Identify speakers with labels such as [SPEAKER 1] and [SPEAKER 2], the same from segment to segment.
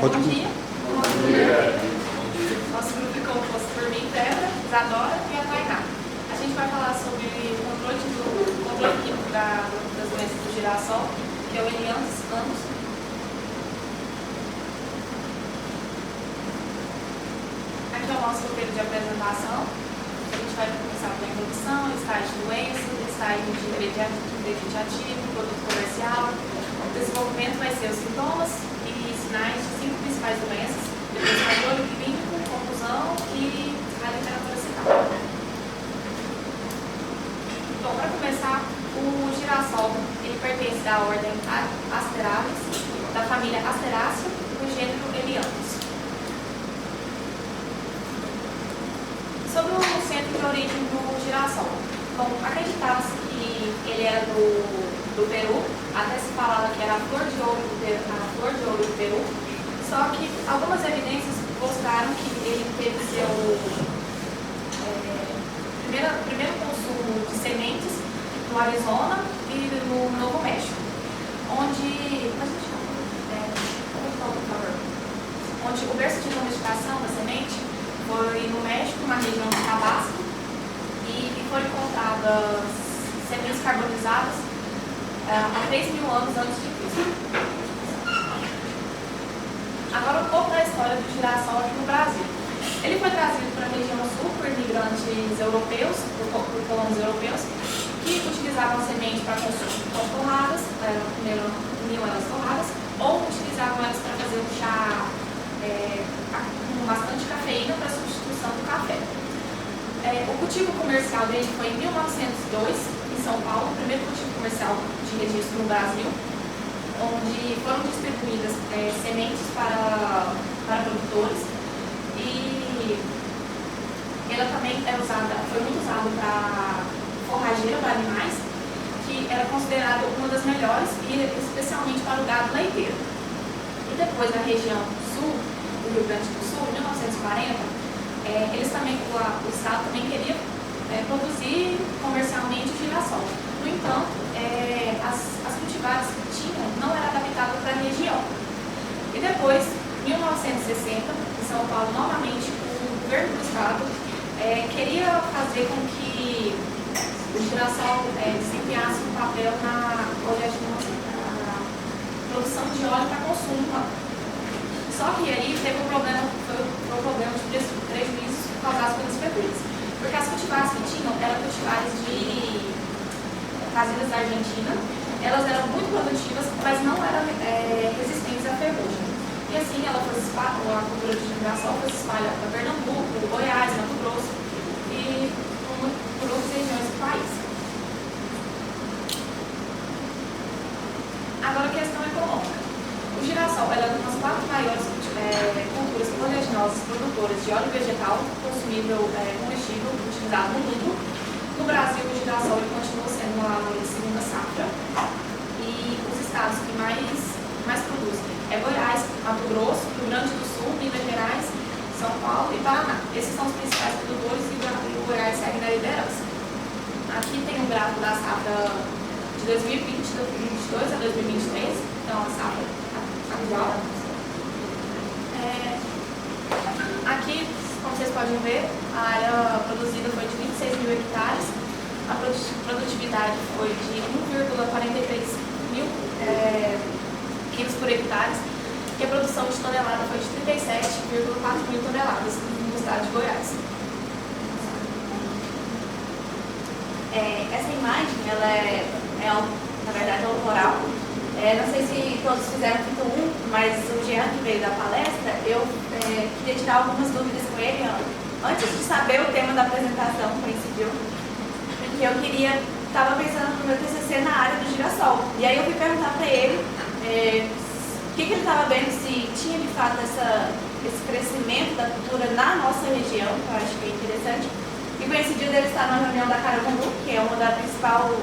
[SPEAKER 1] Bom dia.
[SPEAKER 2] Nosso grupo é composto por mim, Débora, Isadora e a Tainá. A gente vai falar sobre o controle químico das doenças do girassol, que é o Elianthus anus. Aqui é o nosso roteiro de apresentação. A gente vai começar pela introdução, estágio de doença, estágio de ingrediente ativo, produto comercial. O desenvolvimento vai ser os sintomas e sinais de 5 principais doenças, depois controle clínico, conclusão e a literatura citada. Bom, para começar, o girassol ele pertence à ordem Asteraceae, da família Asteraceae, do gênero Elianthus. Sobre o centro de origem do girassol. Bom, acreditava-se que ele era do Peru, até se falava que era a flor de ouro do Peru, só que algumas evidências mostraram que ele teve seu primeiro consumo de sementes no Arizona e no Novo México, onde o berço de domesticação da semente foi no México, na região de Tabasco, e foram encontradas sementes carbonizadas há 3.000 anos antes de Cristo. Agora um pouco da história do girassol aqui no Brasil. Ele foi trazido para a região sul por imigrantes europeus, por colonos europeus, que utilizavam a semente para consumo com torradas, primeiro comiam elas torradas, ou utilizavam elas para fazer um chá com bastante cafeína para substituição do café. O cultivo comercial dele foi em 1902, em São Paulo, o primeiro cultivo comercial de registro no Brasil, onde foram distribuídas sementes para produtores, e ela também foi muito usada para forrageira para animais, que era considerada uma das melhores, e especialmente para o gado leiteiro. E depois, na região sul, do Rio Grande do Sul, em 1940, o Estado também queria produzir comercialmente o girassol. No entanto, as cultivares que tinham não eram adaptadas para a região. E depois, em 1960, em São Paulo, novamente, o governo do Estado queria fazer com que o girassol desempenhasse um papel na produção de óleo para consumo humano. Só que aí teve um problema de prejuízos causados pelas ferrugem. Porque as cultivares que tinham eram cultivares trazidas da Argentina, elas eram muito produtivas, mas não eram resistentes à ferrugem. E assim a cultura de girassol foi espalhada para Pernambuco, Goiás, Mato Grosso e por outras regiões do país. Agora a questão econômica. O girassol é uma das 4 maiores culturas oleaginosas produtoras de óleo vegetal consumível combustível utilizado no mundo. No Brasil, o girassol continua sendo a segunda safra, e os estados que mais produzem Goiás, Mato Grosso, Rio Grande do Sul, Minas Gerais, São Paulo e Paraná. Esses são os principais produtores, e o Goiás segue na liderança. Aqui tem um gráfico da safra de 2020, 2022 a 2023, então a safra atual. Aqui, como vocês podem ver, a área produzida foi de 26.000 hectares, a produtividade foi de 1,43 mil quilos por hectare, e a produção de tonelada foi de 37,4 mil toneladas no estado de Goiás.
[SPEAKER 3] Essa imagem, ela na verdade, é autoral. Não sei se todos fizeram fito 1, mas o Jean, que veio da palestra, eu queria tirar algumas dúvidas com ele antes de saber o tema da apresentação, coincidiu, porque eu estava pensando no meu TCC na área do girassol. E aí eu fui perguntar para ele o que ele estava vendo, se tinha de fato esse crescimento da cultura na nossa região, que eu acho que é interessante. E coincidiu dele estar na reunião da Caragundu, que é uma da principal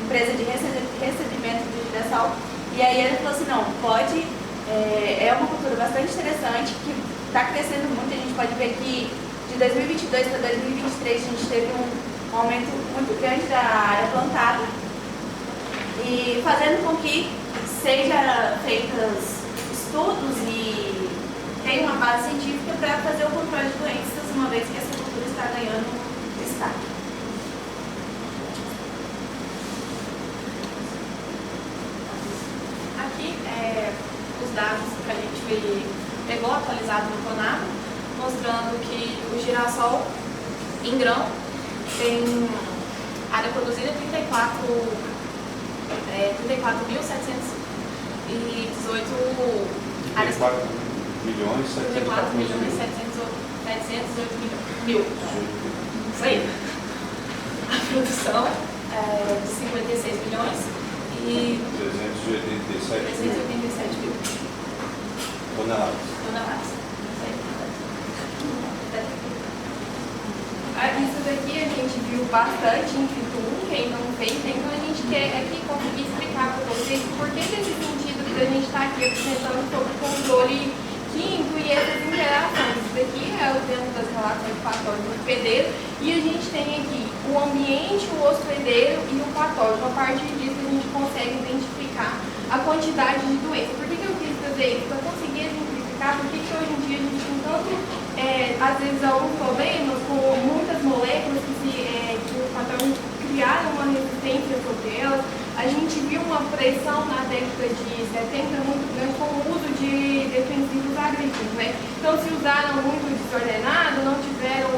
[SPEAKER 3] empresa de recebimento de girassol. E aí ele falou assim, não, pode, é uma cultura bastante interessante, que está crescendo muito. A gente pode ver que de 2022 para 2023 a gente teve um aumento muito grande da área plantada, e fazendo com que seja feitas estudos e tem uma base científica para fazer o controle de doenças, uma vez que essa cultura está ganhando destaque.
[SPEAKER 2] Aqui os dados que a gente pegou atualizado no CONAB, mostrando que o girassol em grão tem área produzida 34.718 áreas.
[SPEAKER 1] 34 milhões,
[SPEAKER 2] 34 milhões 708 mil. Isso aí. A produção de 56 milhões e 387 mil
[SPEAKER 1] toneladas.
[SPEAKER 2] Isso aí.
[SPEAKER 4] Isso daqui a gente viu bastante em Fito 1, quem não fez, então a gente quer aqui conseguir explicar para vocês por que desse sentido que a gente está aqui apresentando sobre o controle químico e essas interações. Isso daqui é o dentro das relações patógeno e hospedeiro, e a gente tem aqui o ambiente, o hospedeiro e o patógeno. A partir disso a gente consegue identificar a quantidade de doença. Por que eu quis fazer isso? Para conseguir exemplificar por que hoje em dia a gente tem tanto, às vezes, alguns problemas com muitas moléculas que os patógenos criaram uma resistência sobre elas. A gente viu uma pressão na década de 70 muito grande com o uso de defensivos agrícolas, né? Então se usaram muito desordenado, não tiveram,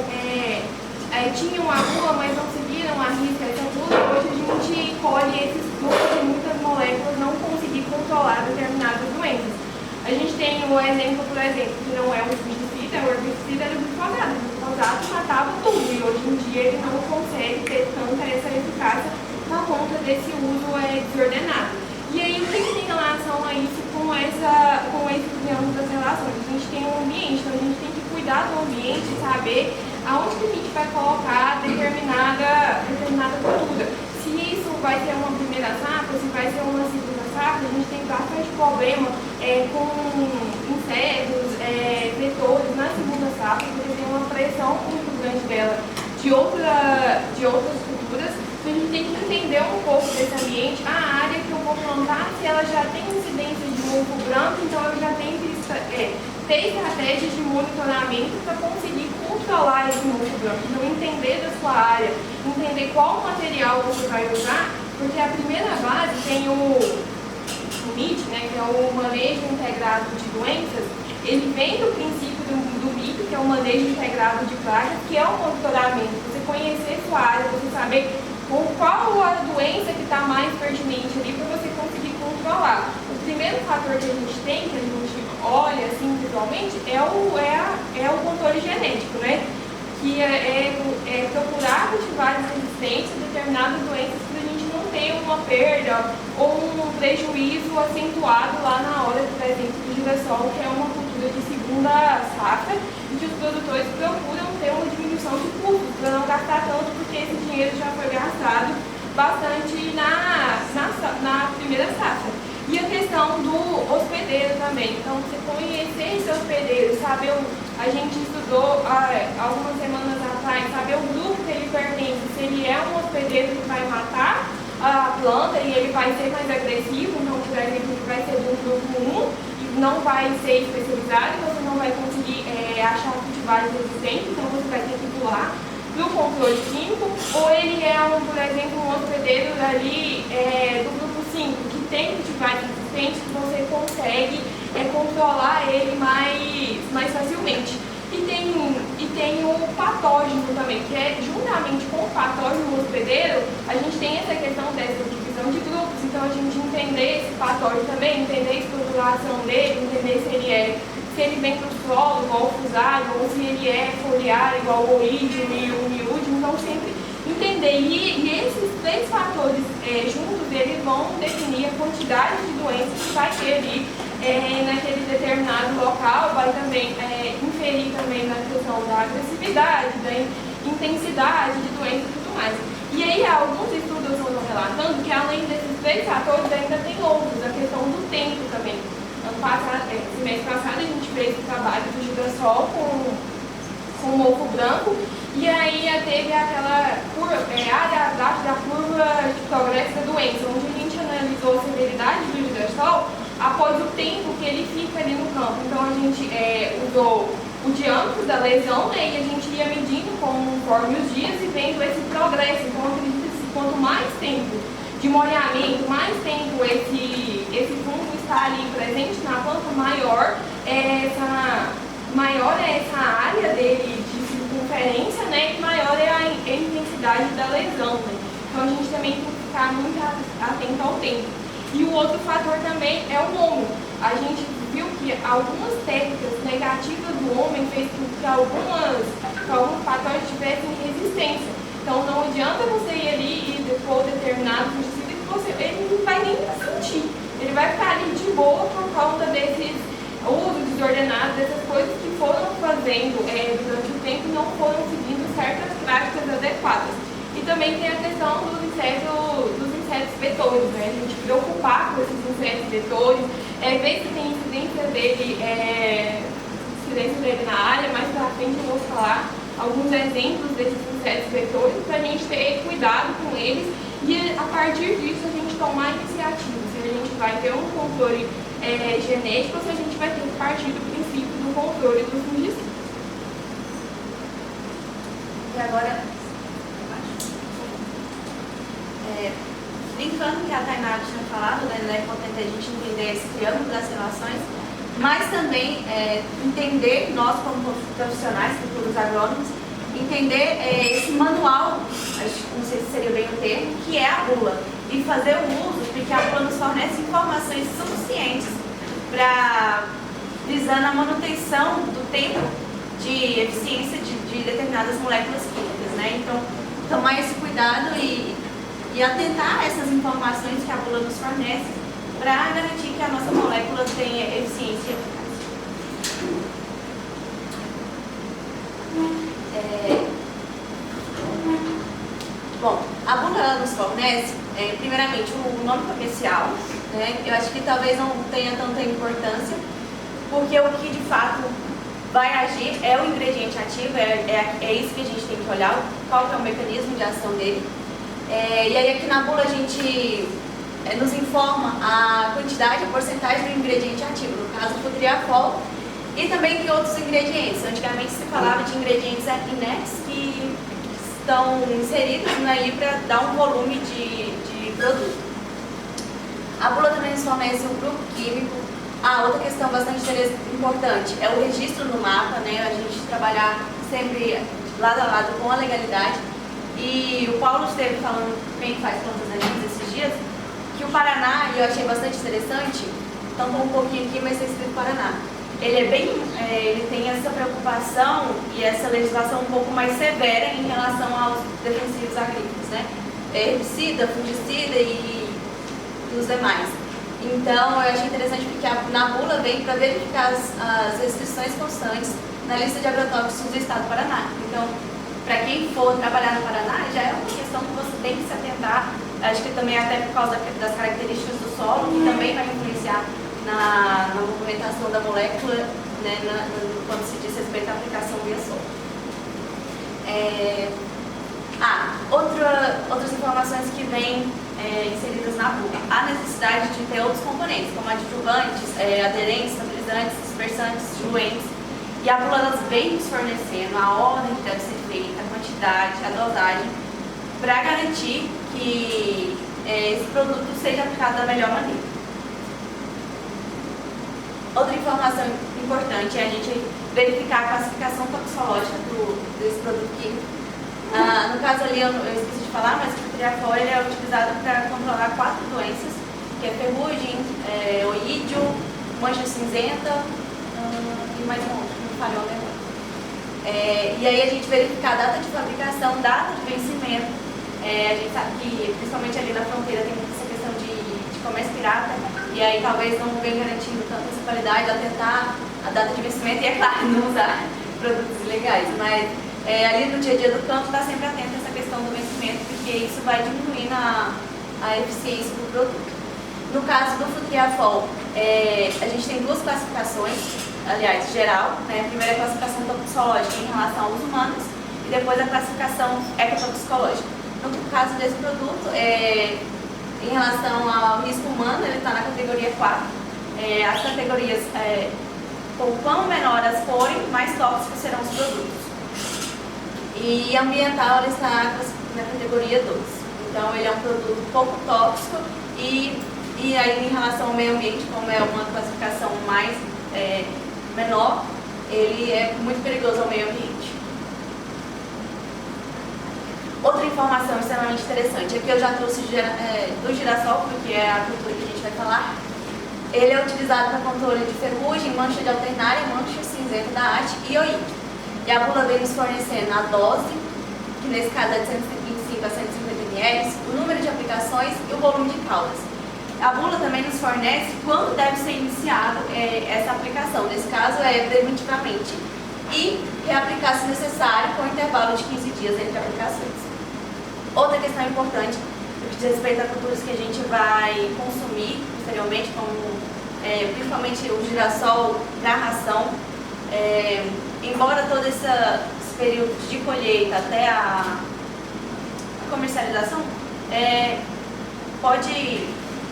[SPEAKER 4] tinham a bula, mas não seguiram a risca essa bula. Hoje a gente colhe esses frutos de muitas moléculas não conseguir controlar determinadas doenças. A gente tem o exemplo, por exemplo, que não é um fungicida, o herbicida era o glifosato. O glifosato matava tudo e hoje em dia ele não consegue ter tanta essa eficácia por conta desse uso desordenado. E aí, o que tem relação a isso com esse triângulo das relações? A gente tem um ambiente, então a gente tem que cuidar do ambiente e saber aonde que a gente vai colocar determinada cultura. Se isso vai ser uma primeira safra, se vai ser uma segunda safra, a gente tem bastante problema com insetos, vetores na segunda safra, porque tem uma pressão muito grande dela de outras culturas. Então a gente tem que entender um pouco desse ambiente, a área que eu vou plantar, se ela já tem incidência de mofo branco, então eu já tenho que ter estratégias de monitoramento para conseguir controlar esse mofo branco. Então entender da sua área, entender qual material você vai usar, porque a primeira base tem o MIT, né, que é o Manejo Integrado de Doenças. Ele vem do princípio do MIT, que é o Manejo Integrado de Pragas, que é o monitoramento. Você conhecer sua área, você saber qual a doença que está mais pertinente ali para você conseguir controlar. O primeiro fator que a gente tem, que a gente olha assim visualmente, é o controle genético, né? Que é procurar cultivares resistentes a determinadas doenças para a gente não ter uma perda ou um prejuízo acentuado lá na hora, por exemplo, do girassol, que é uma cultura de segunda safra, e que os produtores procuram ter uma diminuição de custos para não gastar tanto, porque esse dinheiro já foi gastado bastante na primeira safra. E a questão do hospedeiro também. Então, você conhecer esse hospedeiro, saber, a gente estudou algumas semanas atrás, saber o grupo que ele pertence, se ele é um hospedeiro que vai matar a planta e ele vai ser mais agressivo, então, por exemplo, ele vai ser do grupo 1 e não vai ser especializado, então você não vai conseguir achar cultivares resistentes, então você vai ter que pular para o controle químico, ou ele é, por exemplo, um hospedeiro ali do grupo 5, que tem cultivares resistentes, que você consegue controlar ele mais facilmente. E tem o patógeno também, que é juntamente com o patógeno hospedeiro, a gente tem essa questão dessa divisão de grupos, então a gente entender esse patógeno também, entender a estruturação dele, entender se ele vem do solo, igual o fusário, ou se ele é foliar, igual o oídio e o miúdio, então sempre entender. E esses três fatores juntos, eles vão definir a quantidade de doenças que vai ter ali naquele determinado local, vai também inferir também na questão da agressividade, da intensidade de doença e tudo mais. E aí alguns estudos estão relatando que além desses três fatores ainda tem outros, a questão do tempo também. Semestre passado a gente fez o trabalho do girassol com o mofo branco, e aí teve aquela área abaixo da curva de progresso da doença, onde a gente analisou a severidade do girassol após o tempo que ele fica ali no campo. Então a gente usou o diâmetro da lesão, né, e a gente ia medindo conforme os dias e vendo esse progresso. Então acredita-se que quanto mais tempo de molhamento, mais tempo esse fungo está ali presente na planta, maior é essa área dele de circunferência, né, e maior é a intensidade da lesão, né. Então a gente também tem que ficar muito atento ao tempo. E o outro fator também é o homem. A gente viu que algumas técnicas negativas do homem fez com que alguns fatores tivessem resistência. Então não adianta você ir ali e depois determinado fungicida que ele não vai nem sentir. Ele vai ficar ali de boa por conta desses usos desordenados, dessas coisas que foram fazendo durante o tempo e não foram seguindo certas práticas adequadas. E também tem a questão dos insetos vetores, né? A gente preocupar com esses insetos vetores, ver se tem incidência dele na área. Mais pra frente eu vou falar alguns exemplos desses insetos vetores para a gente ter cuidado com eles e a partir disso a gente tomar iniciativa, se a gente vai ter um controle genético ou se a gente vai ter que partir do princípio do controle dos fungicidas.
[SPEAKER 3] E agora, brincando que a Tainá tinha falado, né, é importante a gente entender esse triângulo das relações, mas também entender, nós como profissionais, futuros agrônomos, entender esse manual, não sei se seria bem o termo, que é a bula, e fazer o uso, porque a bula nos fornece informações suficientes para visando a manutenção do tempo de eficiência de determinadas moléculas químicas, né? Então, tomar esse cuidado e atentar a essas informações que a bula nos fornece para garantir que a nossa molécula tenha eficiência e eficácia. Bom, a bula nos fornece, primeiramente, o nome comercial, né? Eu acho que talvez não tenha tanta importância, porque o que de fato vai agir é o ingrediente ativo, é isso que a gente tem que olhar, qual que é o mecanismo de ação dele. E aí aqui na bula a gente nos informa a quantidade, a porcentagem do ingrediente ativo, no caso o Futriafol, e também tem outros ingredientes. Antigamente se falava de ingredientes inertes que estão inseridos ali para dar um volume de produto. A bula também nos fornece um grupo químico. Outra questão bastante importante é o registro no mapa, né? A gente trabalhar sempre lado a lado com a legalidade. E o Paulo esteve falando, quem faz plantas daninhas esses dias, que o Paraná, e eu achei bastante interessante, tampou um pouquinho aqui, mas está escrito Paraná. Ele tem essa preocupação e essa legislação um pouco mais severa em relação aos defensivos agrícolas, né? Herbicida, fungicida e os demais. Então, eu achei interessante porque na bula vem para verificar as restrições constantes na lista de agrotóxicos do estado do Paraná. Então, para quem for trabalhar no Paraná, já é uma questão que você tem que se atentar, acho que também até por causa das características do solo, que também vai influenciar na movimentação da molécula, né, quando se diz respeito à aplicação via solo. Outras informações que vêm inseridas na bula. Há necessidade de ter outros componentes, como adjuvantes, aderentes, estabilizantes, dispersantes, diluentes. E a bula vem nos fornecendo a ordem que deve ser feita, a quantidade, a dosagem, para garantir que esse produto seja aplicado da melhor maneira. Outra informação importante é a gente verificar a classificação toxicológica desse produto químico. No caso ali, eu esqueci de falar, mas o Futriafol é utilizado para controlar 4 doenças, que é ferrugem, oídio, mancha cinzenta e mais um outro, que não falhou a memória. E aí a gente verificar a data de fabricação, data de vencimento. A gente sabe que, principalmente ali na fronteira, tem essa questão de comércio pirata, e aí talvez não venha garantindo tanta essa qualidade, atentar a data de vencimento e, é claro, não usar produtos ilegais, mas ali no dia a dia do campo está sempre atento a essa questão do vencimento, porque isso vai diminuindo a eficiência do produto. No caso do Futriafol, a gente tem 2 classificações, aliás, geral, né? A primeira é a classificação toxicológica em relação aos humanos e depois a classificação ecotoxicológica. No caso desse produto, em relação ao risco humano, ele está na categoria 4, as categorias, com quão menor elas forem, mais tóxicos serão os produtos. E ambiental, ela está na categoria 2. Então, ele é um produto pouco tóxico e aí, em relação ao meio ambiente, como é uma classificação mais menor, ele é muito perigoso ao meio ambiente. Outra informação extremamente interessante, aqui eu já trouxe do girassol, porque é a cultura que a gente vai falar. Ele é utilizado para controle de ferrugem, mancha de alternária, mancha cinzenta da arte e oído. E a bula vem nos fornecendo a dose, que nesse caso é de 125 a 150 ml, o número de aplicações e o volume de caudas. A bula também nos fornece quando deve ser iniciado essa aplicação, nesse caso é preventivamente, e reaplicar se necessário com intervalo de 15 dias entre aplicações. Outra questão importante, no que diz respeito a culturas que a gente vai consumir posteriormente, como principalmente o girassol para ração, embora todo esse período de colheita até a comercialização, pode,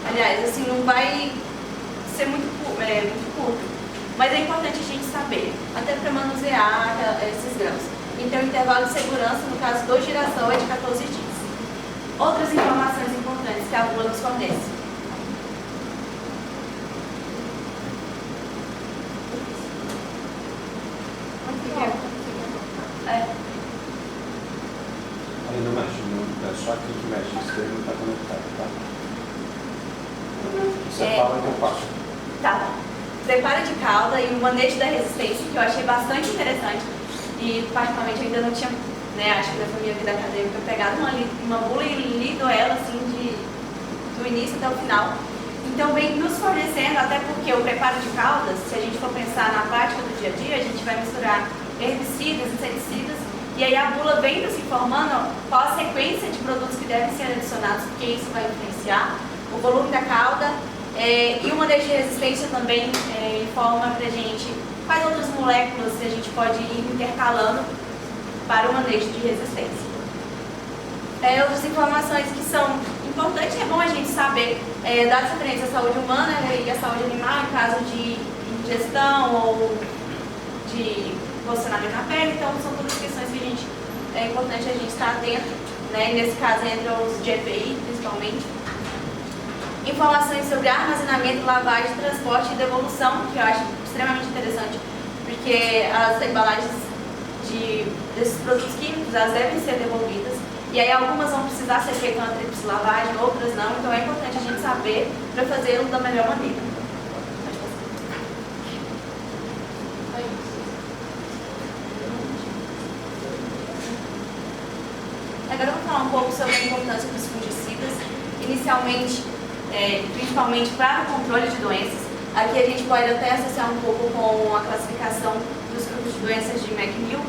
[SPEAKER 3] aliás, assim, não vai ser muito curto, mas é importante a gente saber, até para manusear esses grãos. Então, o intervalo de segurança, no caso do girassol, é de 14 dias. Outras informações importantes que a bula nos fornece.
[SPEAKER 1] Aí não mexe, é só aqui que mexe, isso aí não está conectado, tá? Você fala que eu passo.
[SPEAKER 3] Tá. Preparo de cauda e o manejo da resistência, que eu achei bastante interessante. E, particularmente, eu ainda não tinha, acho que da minha vida acadêmica, pegado uma bula e lido ela, assim, do início até o final. Então, vem nos fornecendo, até porque o preparo de caudas, se a gente for pensar na prática do dia a dia, a gente vai misturar herbicidas, inseticidas, e aí a bula vem nos informando qual a sequência de produtos que devem ser adicionados, porque isso vai influenciar o volume da cauda, e o manejo de resistência também informa pra gente quais outras moléculas a gente pode ir intercalando para o manejo de resistência. Outras informações que são importantes, é bom a gente saber dados referentes à saúde humana e à saúde animal, em caso de ingestão ou de posicionamento na pele. Então, são todas questões que é importante a gente estar atento, nesse caso, entre os de EPI, principalmente. Informações sobre armazenamento, lavagem, transporte e devolução, que eu acho extremamente interessante, porque as embalagens desses produtos químicos, elas devem ser devolvidas, e aí algumas vão precisar ser feitas uma tríplice lavagem, outras não, então é importante a gente saber para fazê-lo da melhor maneira. Agora eu vou falar um pouco sobre a importância dos fungicidas, inicialmente, principalmente para o controle de doenças. Aqui a gente pode até associar um pouco com a classificação dos grupos de doenças de McNeil,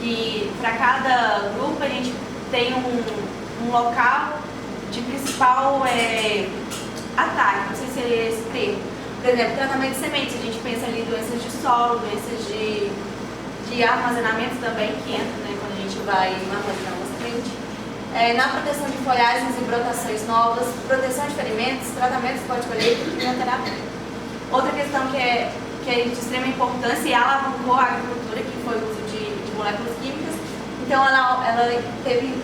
[SPEAKER 3] que para cada grupo a gente tem um local de principal ataque, não sei se é esse termo. Por exemplo, tratamento de sementes, a gente pensa ali doenças de solo, doenças de armazenamento também, que entra, quando a gente vai armazenar uma semente. Na proteção de folhagens e brotações novas, proteção de ferimentos, tratamentos pós-colheita e quimioterapia. Outra questão que é de extrema importância e alavancou a agricultura, que foi o uso de moléculas químicas. Então, ela teve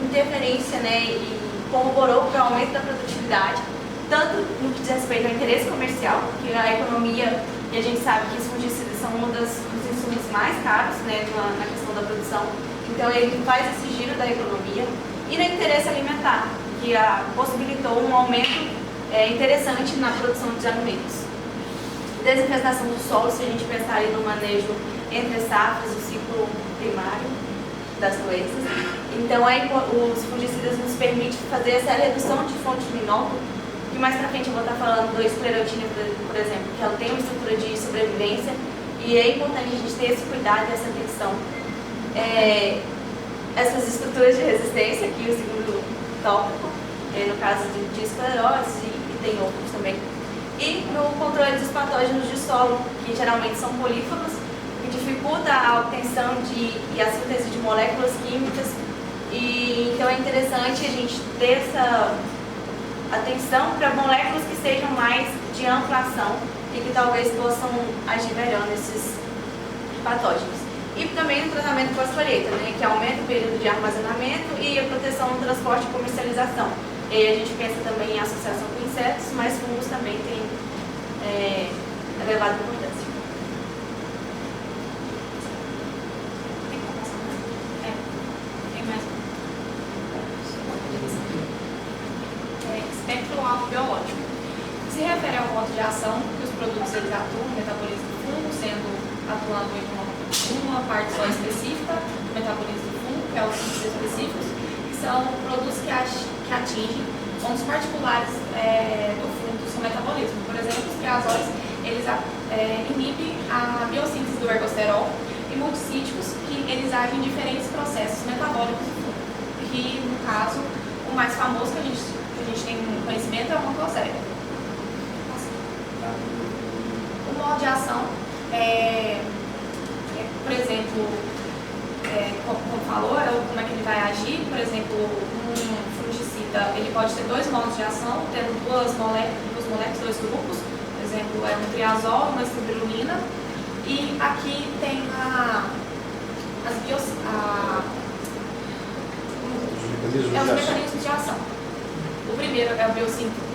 [SPEAKER 3] interferência, e corroborou para o aumento da produtividade, tanto no que diz respeito ao interesse comercial, porque a economia, e a gente sabe que os fungicidas são um dos insumos mais caros, na questão da produção. Então, ele faz esse giro da economia. E no interesse alimentar, que possibilitou um aumento interessante na produção de alimentos. Desinfestação do solo, se a gente pensar aí no manejo entre safras, o ciclo primário das doenças. Então, os fungicidas nos permitem fazer essa redução de fontes de minóculo, que mais pra frente eu vou estar falando do esclerotina, por exemplo, que ela tem uma estrutura de sobrevivência, e é importante a gente ter esse cuidado e essa atenção. Essas estruturas de resistência, aqui o segundo tópico, no caso de esclerose e tem outros também. E no controle dos patógenos de solo, que geralmente são polífagos, que dificulta a obtenção e a síntese de moléculas químicas. E então é interessante a gente ter essa atenção para moléculas que sejam mais de ampla ação e e que talvez possam agir melhor nesses patógenos. E também no tratamento pós-colheita, né, que aumenta o período de armazenamento e a proteção no transporte e comercialização. E aí a gente pensa também em associação com insetos, mas fungos também têm elevada importância.
[SPEAKER 2] Tem mais um. Espectro alto biológico. Se refere ao modo de ação que os produtos eles atuam no metabolismo do fungo, atuando em uma parte só específica do metabolismo do fungo, que é os síntese específicos, que são produtos que atingem pontos particulares do fungo, do seu metabolismo. Por exemplo, os triazóis, eles inibem a biossíntese do ergosterol, e multicíticos, que eles agem em diferentes processos metabólicos do fungo, que, no caso, o mais famoso que a gente tem conhecimento é o mancozeb. O modo de ação por exemplo, como falou, como é que ele vai agir. Por exemplo, um fungicida, ele pode ter dois modos de ação, tendo duas moléculas, dois grupos. Por exemplo, um triazol, uma espirulina. E aqui tem os mecanismos de ação. O primeiro é o biossíntese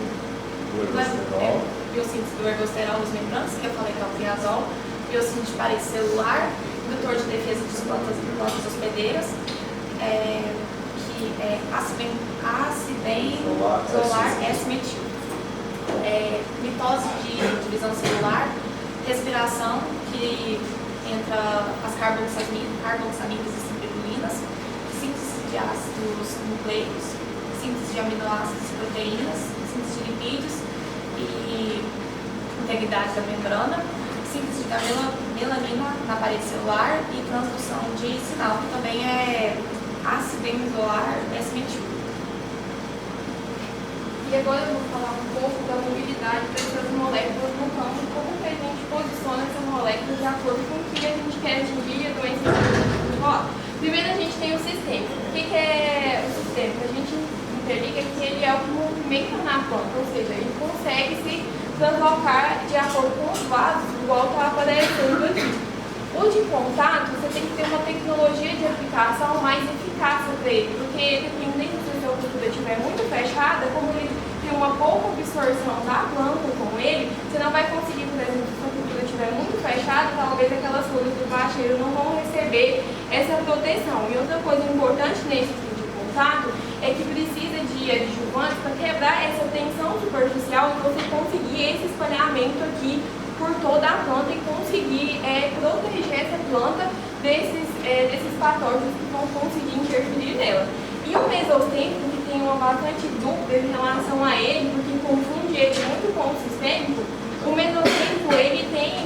[SPEAKER 2] do ergosterol nos membranas, que eu falei que é o triazol, biossíntese de parede celular, indutor de defesa das plantas hospedeiras, que é acidenzolar S-metil. Mitose de divisão celular, respiração, que entra as carboxamidas e ciprilulinas, síntese de ácidos nucleicos, síntese de aminoácidos e proteínas, síntese de lipídios e integridade da membrana, síntese da melanina na parede celular e transdução de sinal, que também é acidenzolar S-metil.
[SPEAKER 4] E agora eu vou falar um pouco da mobilidade dessas moléculas no campo, como que a gente posiciona essas moléculas de acordo com o que a gente quer atingir a doença do. Primeiro a gente tem o sistema. O que é o sistema? A gente interliga que ele é o que movimenta na planta, ou seja, ele consegue se translocar de acordo com os vasos, igual está aparecendo aqui. O de contato, você tem que ter uma tecnologia de aplicação mais eficaz para ele, porque dependendo se a sua cultura estiver muito fechada, como ele tem uma pouca absorção da planta com ele, você não vai conseguir, por exemplo, se a sua cultura estiver muito fechada, talvez aquelas folhas do bacheiro não vão receber essa proteção. E outra coisa importante nesse tipo de contato é que precisa de adjuvantes para quebrar essa tensão superficial e você conseguir esse espalhamento aqui por toda a planta e conseguir proteger essa planta desses patógenos que vão conseguir interferir nela. E o mesostêmico, que tem uma bastante dúvida em relação a ele, porque confunde ele muito com o sistêmico, o mesostêmico ele tem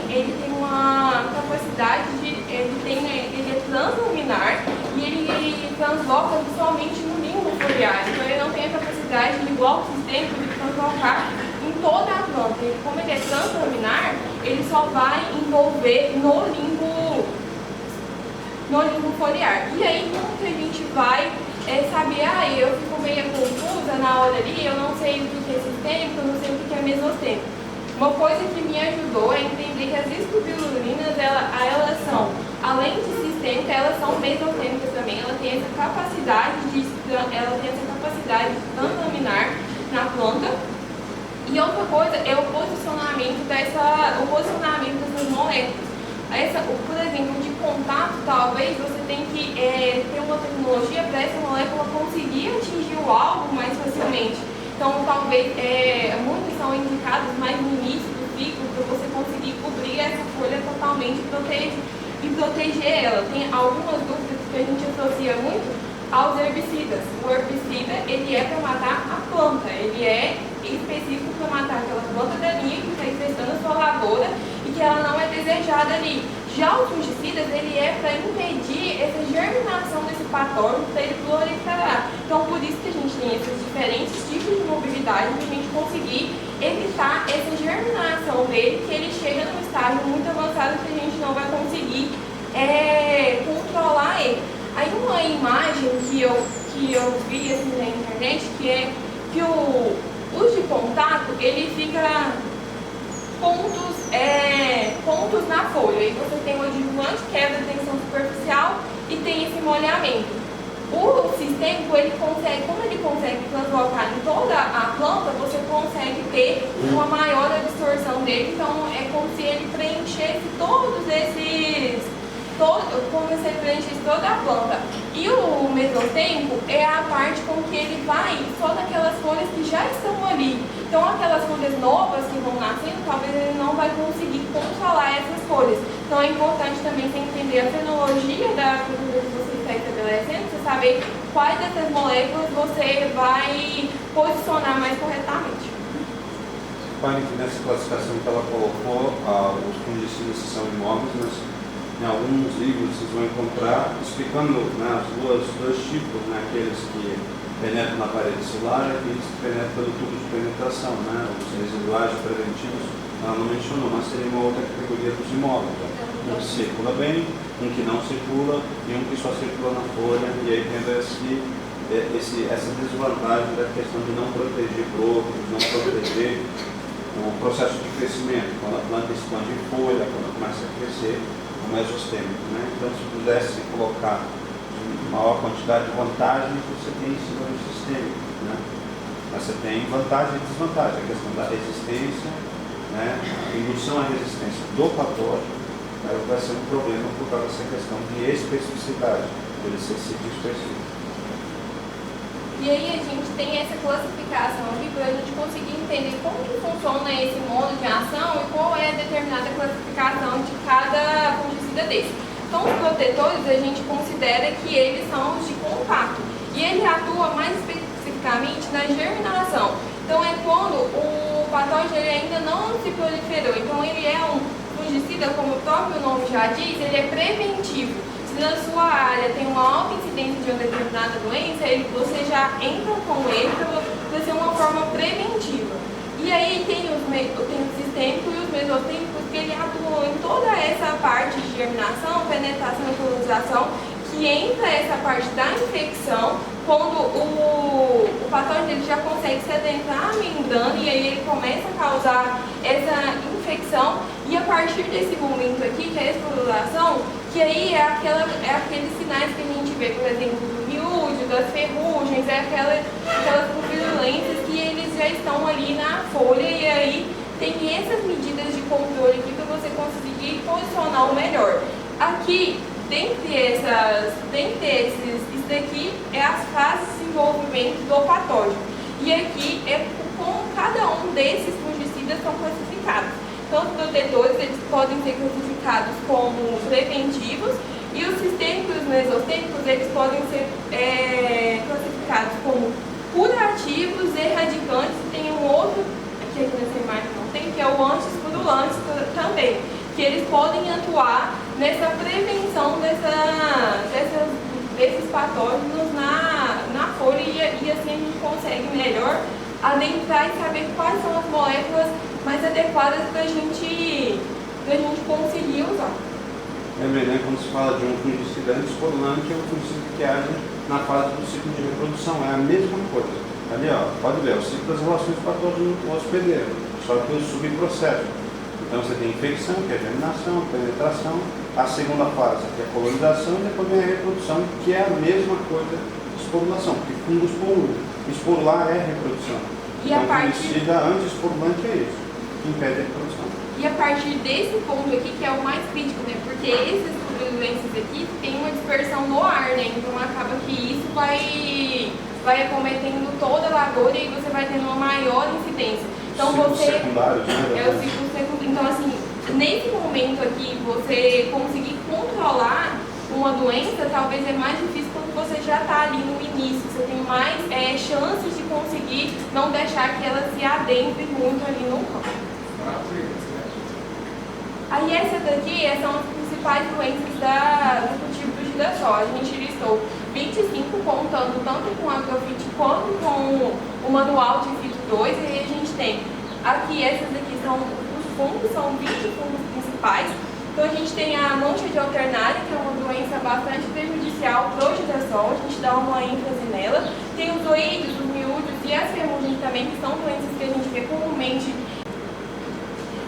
[SPEAKER 4] uma capacidade ele é translaminar e ele transloca somente no limbo foliar. Então ele não tem a capacidade, igual o sistêmico, de translocar em toda a planta. Como ele é translaminar, ele só vai envolver no limbo foliar. E aí, como que a gente vai saber? Eu fico meio confusa na hora ali, eu não sei o que é sistêmico, eu não sei o que é mesostêmico. Uma coisa que me ajudou é entender que as escobilulinas, elas são, além de sistêmica, elas são mesostêmicas também. Ela tem essa capacidade de translaminar na planta. E outra coisa é o posicionamento dessas moléculas. Por exemplo, de contato, talvez você tem que ter uma tecnologia para essa molécula conseguir atingir o alvo mais facilmente. Então, talvez muitos são indicados mais no início do ciclo para você conseguir cobrir essa folha totalmente e proteger ela. Tem algumas dúvidas que a gente associa muito aos herbicidas. O herbicida, ele é para matar a planta, ele é específico para matar aquela planta daninha que está infestando a sua lavoura e que ela não é desejada ali. Já os fungicidas, ele é para impedir essa germinação desse patógeno, para ele proliferar. Então, por isso que a gente tem esses diferentes tipos de mobilidade, para a gente conseguir evitar essa germinação dele, que ele chega num estágio muito avançado que a gente não vai conseguir controlar ele. Aí uma imagem que eu vi assim, na internet, que é que o uso de contato, ele fica pontos na folha. E você tem o adjuvante, quebra a tensão superficial e tem esse molhamento. O sistêmico, como ele consegue translocar em toda a planta, você consegue ter uma maior absorção dele. Então, é como se ele preenchesse toda a planta. E o mesotêmico é a parte com que ele vai só naquelas folhas que já estão ali. Então, aquelas folhas novas que vão nascendo, talvez ele não vai conseguir controlar essas folhas. Então, é importante também você entender a fenologia da cultura que você está estabelecendo, você saber quais dessas moléculas você vai posicionar mais corretamente.
[SPEAKER 1] Reparem que nessa classificação que ela colocou, os fungicidas são imóveis, mas em alguns livros vocês vão encontrar explicando, né, dois tipos, né, aqueles que penetram na parede celular e aqueles que penetram pelo tubo de penetração, né, os residuais preventivos. Ela não mencionou, mas seria uma outra categoria dos imóveis. Né? Um que circula bem, um que não circula e um que só circula na folha, e aí tendo essa desvantagem da questão de não proteger brotos, não proteger o processo de crescimento, quando a planta expande em folha, quando começa a crescer, o mesostêmico. Né? Então, se pudesse colocar maior quantidade de vantagens, você tem em cima do sistêmico. Né? Mas você tem vantagem e desvantagem, a questão da resistência, né? A indução à resistência do patógeno, né? Vai ser um problema por causa dessa questão de especificidade, por ele ser ciclo específico.
[SPEAKER 4] E aí a gente tem essa classificação aqui para a gente conseguir entender como que funciona esse modo de ação e qual é a determinada classificação de cada fungicida desse. Então, os protetores, a gente considera que eles são os de contato. E ele atua mais especificamente na germinação. Então, é quando o patógeno ele ainda não se proliferou. Então, ele é um fungicida, como o próprio nome já diz, ele é preventivo. Se na sua área tem uma alta incidência de uma determinada doença, você já entra com ele para ser uma forma preventiva. E aí tem o sistêmico e os mesotêmicos que ele atuam em toda essa parte de germinação, penetração e colonização, que entra essa parte da infecção, quando o patógeno ele já consegue se adentrar a membrana e aí ele começa a causar essa infecção. E a partir desse momento aqui, que é a esporulação, que aí é aqueles sinais que a gente vê, por exemplo, do miúdo, das ferrugens, aquelas virulências que eles já estão ali na folha, e aí tem essas medidas de controle aqui para você conseguir posicionar o melhor. Aqui, dentre isso daqui é as fases de desenvolvimento do patógeno. E aqui é como cada um desses fungicidas são classificados. Então, os protetores eles podem ser classificados como preventivos e os sistêmicos e os mesostêmicos eles podem ser classificados como curativos, erradicantes. E tem um outro, que aqui nessa imagem não tem, que é o antisporulante também, que eles podem atuar nessa prevenção desses patógenos na folha e assim a gente consegue melhor adentrar e saber quais são as moléculas mais adequadas para a gente conseguir usar.
[SPEAKER 1] Lembrei, né, quando se fala de um fungicida antisporulante, é um fungicida que age na fase do ciclo de reprodução, é a mesma coisa. Ali, ó, pode ver, o ciclo das relações patógeno-hospedeiro, só que o subprocesso. Então você tem infecção, que é germinação, penetração, a segunda fase, que é a colonização, e depois vem a reprodução, que é a mesma coisa de esporulação, porque fungo esporula. Esporular é reprodução.
[SPEAKER 4] E
[SPEAKER 1] então, o fungicida anti-esporulante é isso, que impede a reprodução.
[SPEAKER 4] E a partir desse ponto aqui, que é o mais crítico, né? Porque esses doenças aqui tem uma dispersão no ar, né? Então acaba que isso vai acometendo toda a lavoura e você vai tendo uma maior incidência. Então
[SPEAKER 1] Ciclos
[SPEAKER 4] você
[SPEAKER 1] secundários, né?
[SPEAKER 4] é o ciclo secundário. Então assim, nesse momento aqui, você conseguir controlar uma doença, talvez é mais difícil quando você já está ali no início. Você tem mais chances de conseguir não deixar que ela se adentre muito ali no campo. Aí essa daqui são as principais doenças do cultivo do girassol. A gente listou 25 contando tanto com a Agrofit quanto com o manual de Fito 2. E aí a gente tem aqui, essas aqui são os fungos, são 20 fungos principais. Então a gente tem a mancha de alternária, que é uma doença bastante prejudicial para o girassol, a gente dá uma ênfase nela. Tem os oídos, os miúdos e as ferrugens também, que são doenças que a gente vê comumente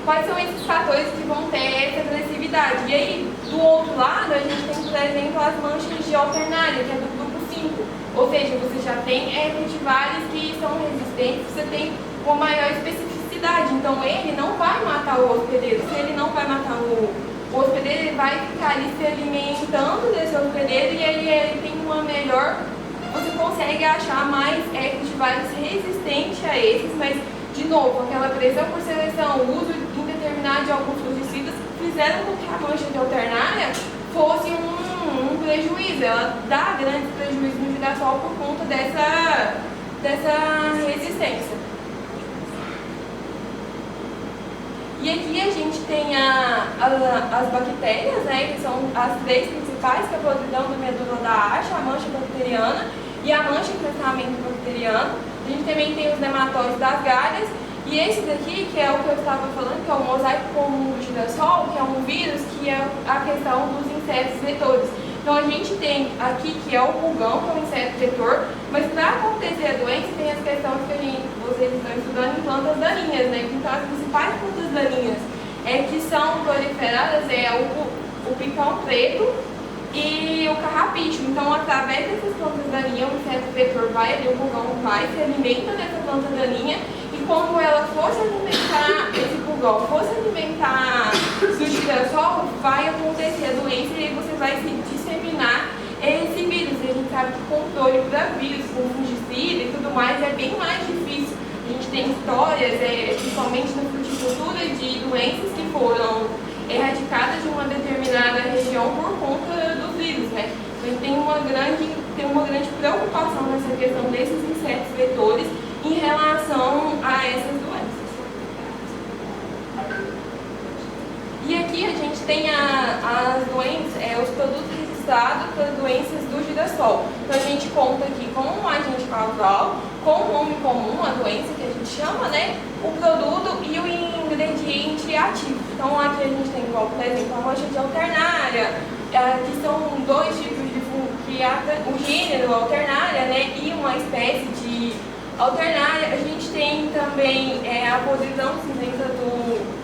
[SPEAKER 4] quais são esses fatores que vão ter essa agressividade. E aí, do outro lado, a gente tem, por exemplo, as manchas de alternária, que é do grupo 5. Ou seja, você já tem cultivares que são resistentes, você tem uma maior especificidade. Então, ele não vai matar o hospedeiro. Se ele não vai matar o hospedeiro, ele vai ficar ali se alimentando desse hospedeiro e aí ele tem uma melhor... Você consegue achar mais cultivares resistentes a esses, mas, de novo, aquela pressão por seleção, o uso indeterminado de alguns fungicidas fizeram com que a mancha de alternária fosse um prejuízo. Ela dá grandes prejuízos no girassol por conta dessa resistência. E aqui a gente tem as bactérias, né, que são as três principais, que é a podridão da medula da haxa, a mancha bacteriana e a mancha de crescimento bacteriano. A gente também tem os nematóides das galhas. E esse daqui, que é o que eu estava falando, que é o mosaico comum do girassol, que é um vírus, que é a questão dos insetos vetores. Então a gente tem aqui, que é o pulgão, que é um inseto vetor, mas para acontecer a doença tem as questões que vocês estão estudando em plantas daninhas, né? Então as principais plantas daninhas que são proliferadas o picão preto e o carrapicho. Então, através dessas plantas daninhas, o inseto vetor vai ali, o pulgão vai, se alimenta dessa planta daninha, e quando ela for se alimentar, esse pulgão for se alimentar do girassol, vai acontecer a doença e aí você vai se disseminar esse vírus. E a gente sabe que o controle para vírus, com fungicida e tudo mais, é bem mais difícil. A gente tem histórias, principalmente na fruticultura, de doenças que foram erradicadas de uma determinada região por conta dos vírus, né? Então, tem uma grande preocupação nessa questão desses insetos vetores em relação a essas doenças. E aqui a gente tem as doenças, os produtos registrados para doenças do girassol. Então a gente conta aqui com o agente causal, com o nome comum, a doença que a gente chama, né? O produto e o ingrediente ativo. Então aqui a gente tem, igual, por exemplo, a mancha de alternária, que são dois tipos de fungo, que o gênero alternária, né? E uma espécie de alternária. A gente tem também a podridão cinzenta do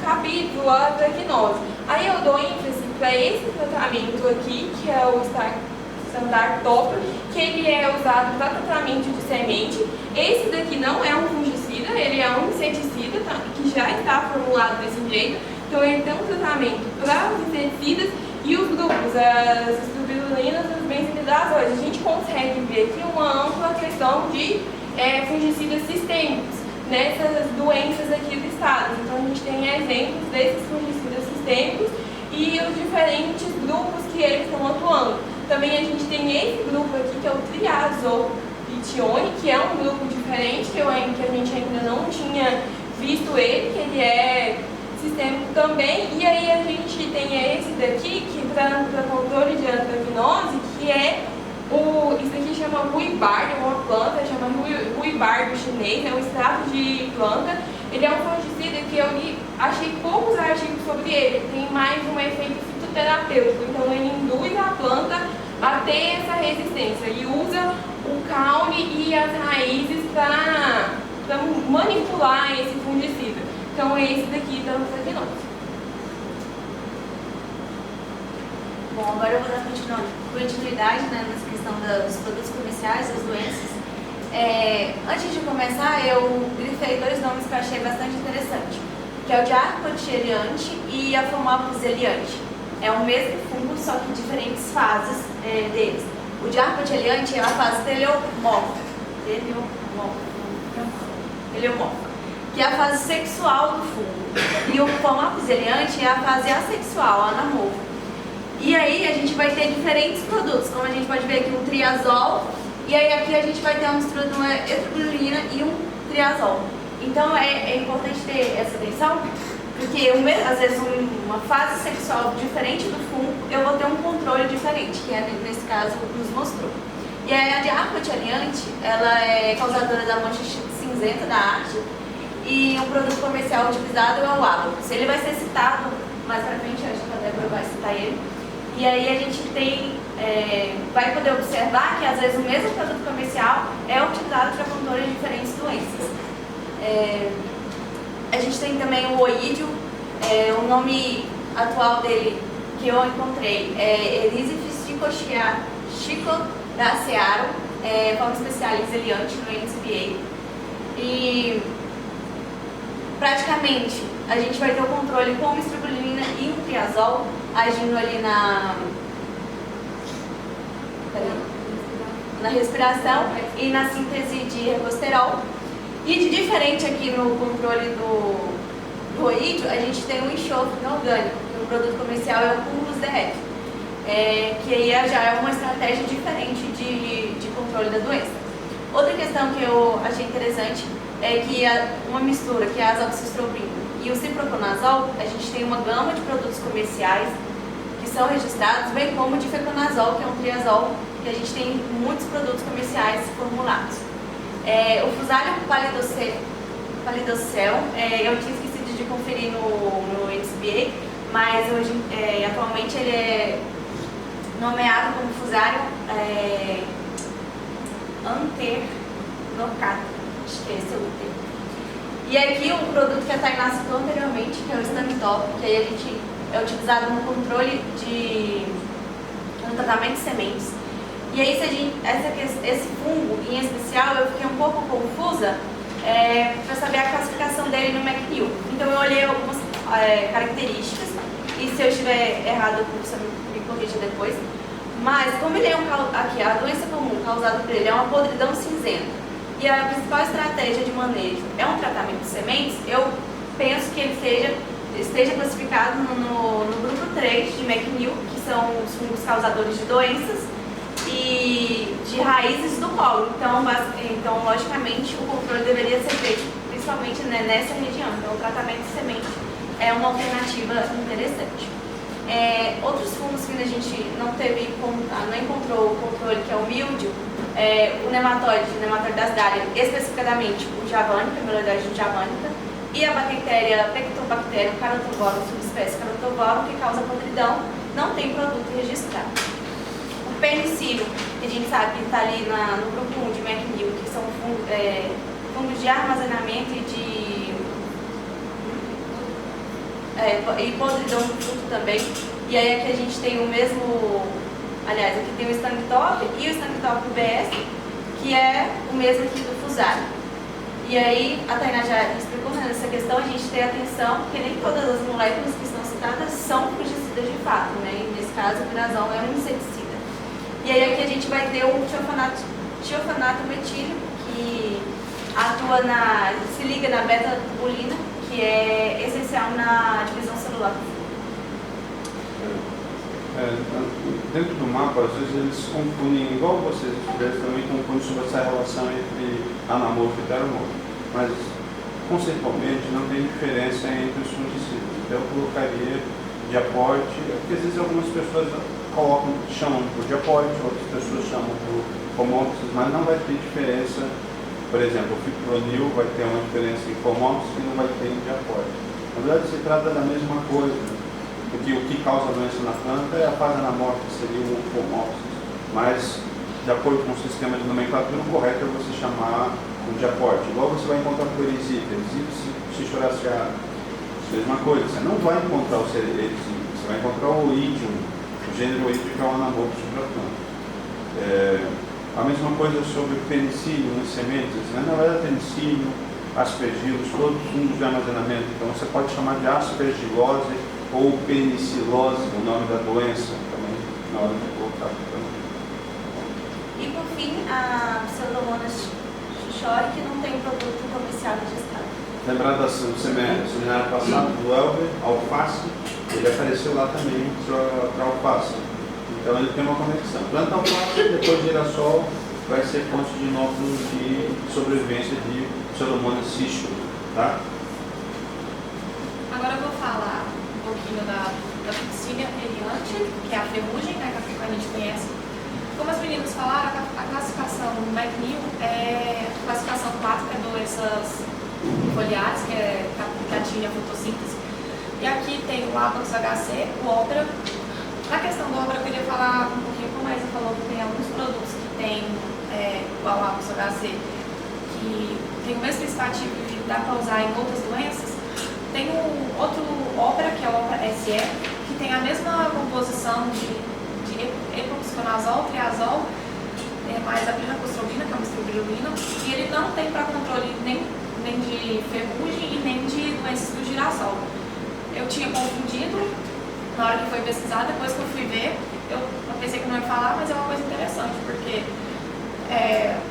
[SPEAKER 4] capítulo, a trachinose. Aí eu dou ênfase para esse tratamento aqui, que é o standard top, que ele é usado para tratamento de semente. Esse daqui não é um fungicida, ele é um inseticida, tá? Que já está formulado desse jeito. Então ele tem um tratamento para os inseticidas e os grupos, as estubirulinas e os benzimidazóis. A gente consegue ver aqui uma ampla questão de fungicidas sistêmicos nessas doenças aqui listadas. Então a gente tem exemplos desses fungicidas sistêmicos e os diferentes grupos que eles estão atuando. Também a gente tem esse grupo aqui, que é o triazolitione, que é um grupo diferente, que a gente ainda não tinha visto ele, que ele é sistêmico também. E aí a gente tem esse daqui, que para controle de antraquinose, que é isso aqui chama ruibardo, é uma planta, chama ruibardo chinês, é um extrato de planta. Ele é um fungicida que eu achei poucos artigos sobre ele, tem mais um efeito fitoterapêutico, então ele induz a planta a ter essa resistência e usa o caule e as raízes para manipular esse fungicida. Então é esse daqui da antraquinose.
[SPEAKER 3] Bom, agora eu vou dar continuidade, né, nessa questão dos produtos comerciais, das doenças. Antes de começar, eu grifei dois nomes que eu achei bastante interessante, que é o diarcotieliante e a Phomopus eliante. É o mesmo fungo, só que diferentes fases deles. O diarcotieliante é a fase teleomórfica, que é a fase sexual do fungo. E o Phomopus eliante é a fase assexual, anamorfa. E aí a gente vai ter diferentes produtos, como a gente pode ver aqui um triazol, e aí aqui a gente vai ter uma estrobulina e um triazol. Então é importante ter essa atenção, porque às vezes uma fase sexual diferente do fungo, eu vou ter um controle diferente, que nesse caso nos mostrou. E aí a diarcotieliante, ela é causadora da mancha cinzenta da arte, e o produto comercial utilizado é o Abax. Ele vai ser citado mais pra frente, acho que a Débora vai citar ele. E aí a gente vai poder observar que às vezes o mesmo produto comercial é utilizado para controle de diferentes doenças. A gente tem também o oídio, o nome atual dele que eu encontrei é Erisiphes chicodacearum, forma especial exiliante no NCBA. E praticamente a gente vai ter o controle com mistrobulina e um triazol agindo ali na respiração e na síntese de ergosterol. E de diferente aqui no controle do oídio, a gente tem um enxofre orgânico, que o produto comercial é o Cumulus DF, que aí já é uma estratégia diferente de controle da doença. Outra questão que eu achei interessante é que uma mistura, que é a azoxystrobina e o ciproconazol, a gente tem uma gama de produtos comerciais que são registrados, bem como o difeconazol, que é um triazol, que a gente tem muitos produtos comerciais formulados. O Fusarium palidocel, eu tinha esquecido de conferir no NCBA, mas hoje, atualmente ele é nomeado como Fusarium anternocata, acho que esse é o termo. E aqui o produto que a Tainá citou anteriormente, que é o Stantop, que aí a gente é utilizado no controle no tratamento de sementes. E aí, esse fungo em especial, eu fiquei um pouco confusa para saber a classificação dele no McNeil. Então, eu olhei algumas características, e se eu estiver errado, você me corrija depois. Mas, como ele é a doença comum causada por ele é uma podridão cinzenta, e a principal estratégia de manejo é um tratamento de sementes, eu penso que ele esteja classificado no grupo 3 de McNeil, que são os fungos causadores de doenças e de raízes do colo. Então, logicamente, o controle deveria ser feito principalmente nessa região. Então, o tratamento de semente é uma alternativa interessante. Outros fungos que a gente não encontrou o controle, que é o míldio, o nematóide das Dahlia, especificadamente o javanica, a Meloidoides javanica, e a bactéria Pectobacterium carotovorum, subespécie carotovorum, que causa podridão, não tem produto registrado. O penicillium, que a gente sabe que está ali no grupo 1 de McNeil, que são fungos de armazenamento e podridão do fruto também. E aí aqui a gente tem o mesmo, aliás, aqui tem o Stantop e o Stantop UBS, que é o mesmo aqui do Fusarium. E aí a Tainá já explicou nessa questão, a gente tem atenção, porque nem todas as moléculas que estão citadas são fungicidas de fato, né? E nesse caso o pirazol é um inseticida. E aí aqui a gente vai ter o tiofanato metílico, que se liga na beta-tubulina, que é essencial na divisão celular.
[SPEAKER 1] Dentro do mapa, às vezes eles confundem, igual vocês estudantes também confundem sobre essa relação entre anamorfo e heteromorfo, mas conceitualmente não tem diferença entre os fungicidas. Então eu colocaria diaporte, porque às vezes algumas pessoas chamam por diaporte, outras pessoas chamam por comópsis, mas não vai ter diferença. Por exemplo, o fipronil vai ter uma diferença em comópsis que não vai ter em diaporte. Na verdade, se trata da mesma coisa, porque o que causa a doença na planta é a fase anamórfica, seria o comópsis, mas de acordo com o sistema de nomenclatura, o correto é você chamar o diaporte. Igual você vai encontrar o erisipes cichoracearum, mesma coisa, você não vai encontrar o erisipes, você vai encontrar o oídio, o gênero oídio, que é o anamorfo sobre a planta. A mesma coisa sobre o penicílio em sementes, né? Na verdade, penicílio, aspergilos, todos fungos de armazenamento. Então, você pode chamar de aspergilose ou penicilose, o nome da doença, também, na hora de colocar.
[SPEAKER 3] E, por fim, a Pseudomonas schuchori, que não tem produto comercial registrado.
[SPEAKER 1] Lembrando do seminário passado, do Elber, alface, ele apareceu lá também para alface. Então ele tem uma conexão. Planta alface, depois girassol, vai ser fonte de nódulos de sobrevivência de Pseudomonas schuchori, tá?
[SPEAKER 2] Agora eu vou falar um pouquinho da Fucsinia eriante, que é a ferrugem, né, que a gente conhece. Como as meninas falaram, a classificação do McNeil é a classificação 4, que é doenças foliares, que atinge a fotossíntese. E aqui tem o Apox HC, o Opera. Na questão do Opera, eu queria falar um pouquinho, como a Isa falou, que tem alguns produtos que tem, igual o Apox HC, que tem o mesmo estativo e dá para usar em outras doenças. tem um outro Opera, que é o Opera SE, que tem a mesma composição de epoxiconazol, triazol, mais a plinaclostrobina, que é uma estrobilurina, e ele não tem para controle nem de ferrugem e nem de doenças do girassol. Eu tinha confundido na hora que foi pesquisar, depois que eu fui ver, eu pensei que não ia falar, mas é uma coisa interessante, porque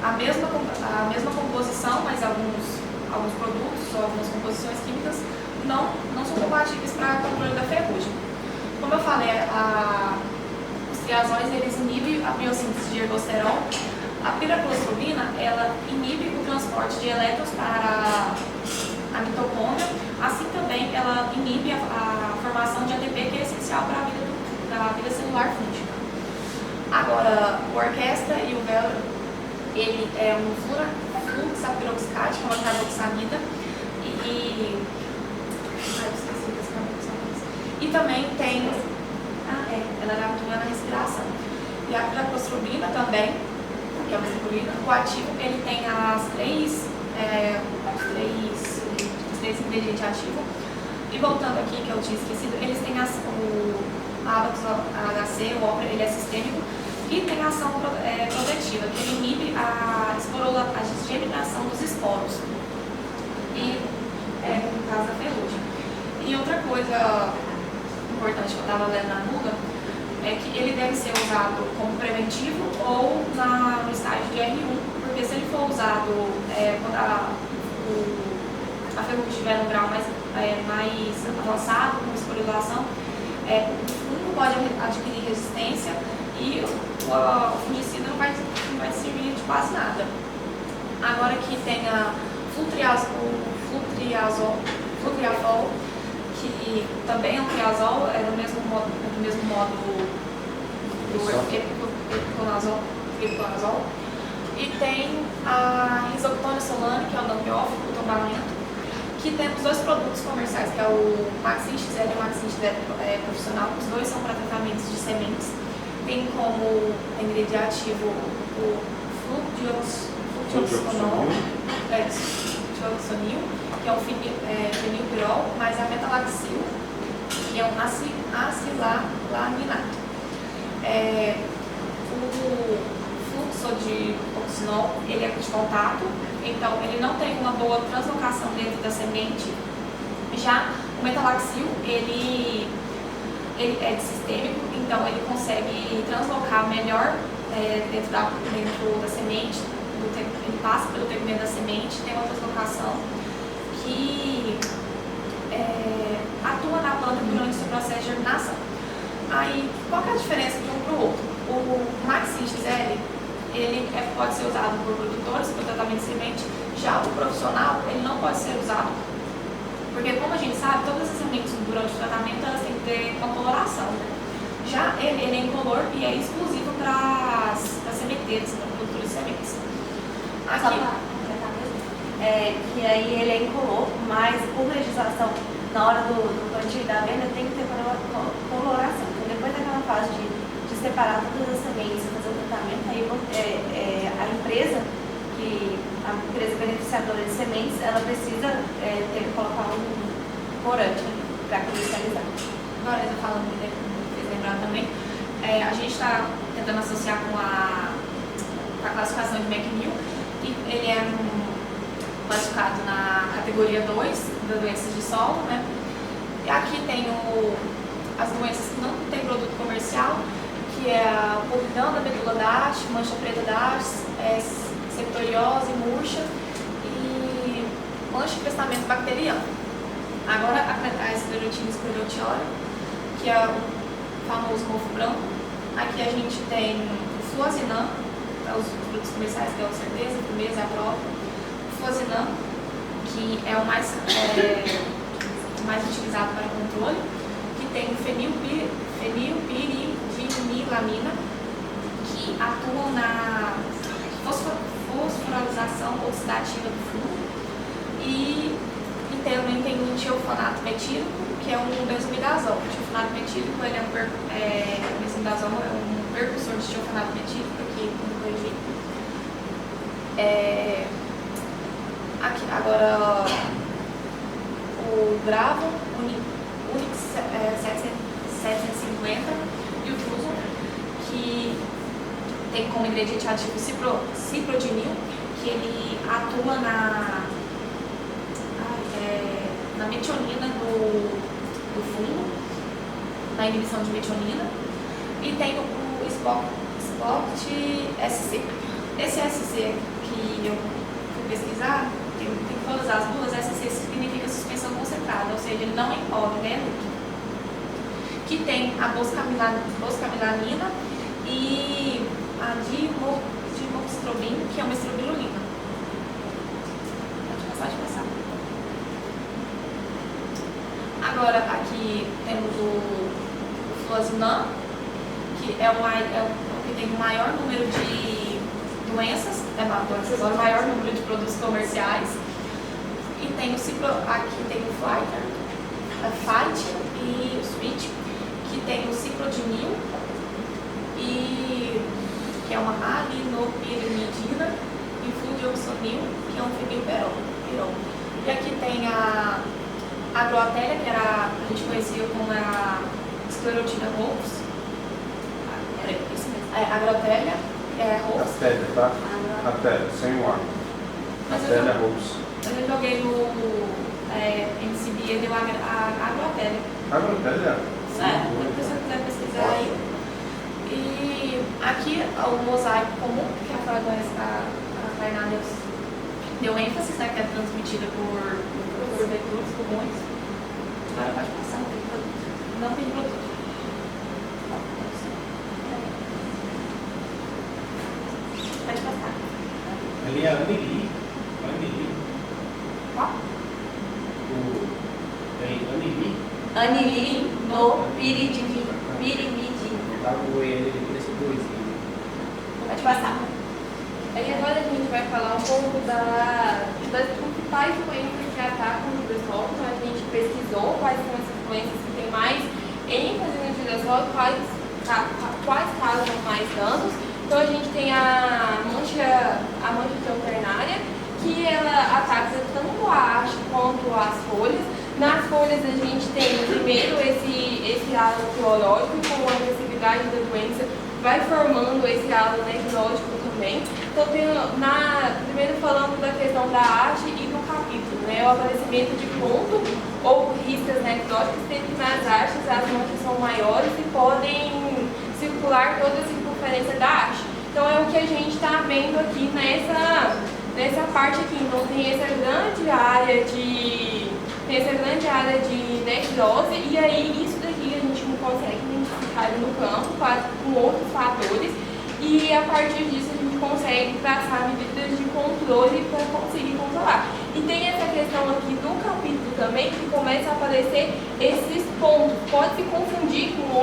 [SPEAKER 2] a mesma composição, mas alguns produtos ou algumas composições químicas não são compatíveis para controle da ferrugem. Como eu falei, os triazóis eles inibem a biossíntese de ergosterol. A piraclostrobina ela inibe o transporte de elétrons para a mitocôndria, assim também ela inibe a formação de ATP, que é essencial para a vida celular fúngica. Agora, o orquestra e o Velro, ele é um fluxapiroxicate, que é uma carboxamida, e também tem, ela atua na respiração. E a piraclostrobina também, que é uma estrobilina, o ativo, ele tem os três ingredientes ativos. E voltando aqui, que eu tinha esquecido, eles têm o HC, o Opera, ele é sistêmico, e tem a ação protetiva, que ele inibe a germinação dos esporos, e no caso da ferrugem. E outra coisa importante que eu estava lendo na Nuga é que ele deve ser usado como preventivo ou no estágio de R1, porque se ele for usado quando a ferrugem estiver no grau mais avançado, com esporulação, o fungo pode adquirir resistência e o fungicida não vai servir de quase nada. Agora aqui tem a flutriazol, que também é um triazol, é do mesmo modo do epiconazol. E tem a risoctona solane, que é o dampiófilo, o tombamento, que temos dois produtos comerciais, que é o Maxin XL e o Maxin XL profissional. Os dois são para tratamentos de sementes. Tem como ingrediente ativo o fluoxonil, que é o fenilpirol, mais a metalaxil, que é um acilalaminato. O fluxo de oxinol, ele é de contato, então ele não tem uma boa translocação dentro da semente. Já o metalaxil, ele é sistêmico, então ele consegue translocar melhor dentro da semente, ele passa pelo tegmento da semente, tem uma translocação que atua na planta durante o seu processo de germinação. Aí, qual que é a diferença de um para o outro? O Maxin XL, ele pode ser usado por produtores para tratamento de semente. Já o profissional, ele não pode ser usado, porque como a gente sabe, todas as sementes durante o tratamento elas têm que ter uma coloração. Já ele é incolor e é exclusivo para as sementeiras, para produtores de sementes. Aqui,
[SPEAKER 3] que aí ele é incolor, mas por legislação, na hora do plantio e da venda, tem que ter coloração. Então, depois daquela fase de separar todas as sementes e fazer o tratamento, aí a empresa beneficiadora de sementes, ela precisa ter que colocar um corante para comercializar.
[SPEAKER 2] Agora, eu estou falando que vocês lembraram também, a gente está tentando associar com a classificação de McNeil, e ele é classificado na categoria 2 das doenças de solo, né? E aqui tem as doenças que não tem produto comercial, que é a podridão da medula da haste, mancha preta da haste, septoriose, murcha e mancha de crestamento bacteriano. Agora a esclerotina esclerotiória, que é o famoso mofo branco. Aqui a gente tem o fluoxetam, os produtos comerciais, que é o Certeza, a Firmeza, a Prova. O fluoxetam, que é o mais utilizado para controle, que tem o fenilpiridimelamina, que atuam na fosforilização oxidativa do fungo, e também tem o tiofanato metílico, que é um benzimidazol. O tiofanato metílico ele o benzimidazol é um precursor de tiofanato metílico, aqui no corrigir. Aqui, agora, o Bravo, Unix 750 e o Fuso, que tem como ingrediente ativo ciprodinil, que ele atua na metionina do fungo, na inibição de metionina, e tem o Spot SC. Esse SC que eu fui pesquisar, tem todas as duas, SC significa suspensão concentrada, ou seja, ele não é impróprio, né? Que tem a boscamilanina e a dimostrobin, que é uma estrobilolina. Pode passar. Agora, aqui temos o fluoxetan, que é o que tem o maior número de doenças, agora o maior número de produtos comerciais. E tem aqui tem o Fighter, a Fight e o Switch, que tem o ciprodinil, que é uma alinopirimidina, e o fluoxonil, que é um fenilpirol. E aqui tem a agroatélia, que a gente conhecia como a esclerotina rhodes. Era isso mesmo. Agroatélia, rhodes.
[SPEAKER 1] Artéria, tá? Artéria, sem o ar. Artéria rhodes.
[SPEAKER 2] Eu joguei no MCB e deu a agroatélia.
[SPEAKER 1] Agroatélia?
[SPEAKER 2] Depois se você quiser pesquisar aí. E aqui o mosaico comum, que a Fernanda deu ênfase, né, que é transmitida por veículos comuns. Agora pode passar, não tem produto. Não tem produto. Pode passar.
[SPEAKER 5] Ali é Anili.
[SPEAKER 2] Qual?
[SPEAKER 3] Anili no pirimidina.
[SPEAKER 5] Tá com ele nesse dois.
[SPEAKER 3] Pode passar.
[SPEAKER 4] Aí agora a gente vai falar um pouco das principais doenças que atacam o girassol. Então a gente pesquisou quais são essas doenças que têm mais ênfase no girassol, quais causam mais danos. Então a gente tem a mancha ternária, que ela ataca tanto a haste quanto as folhas. Nas folhas a gente tem primeiro esse halo clorótico, e com a agressividade da doença vai formando esse halo necrótico também. Então, primeiro falando da questão da haste e do capítulo, né? O aparecimento de ponto ou riscas necróticas, sendo que nas hastes as manchas são maiores e podem circular toda a circunferência da haste. Então, é o que a gente está vendo aqui nessa parte aqui. Então, tem essa grande área de necrose, e aí isso daqui a gente não consegue identificar no campo com outros fatores, e a partir disso a gente consegue traçar medidas de controle para conseguir controlar. E tem essa questão aqui do capítulo também, que começa a aparecer esses pontos. Pode se confundir com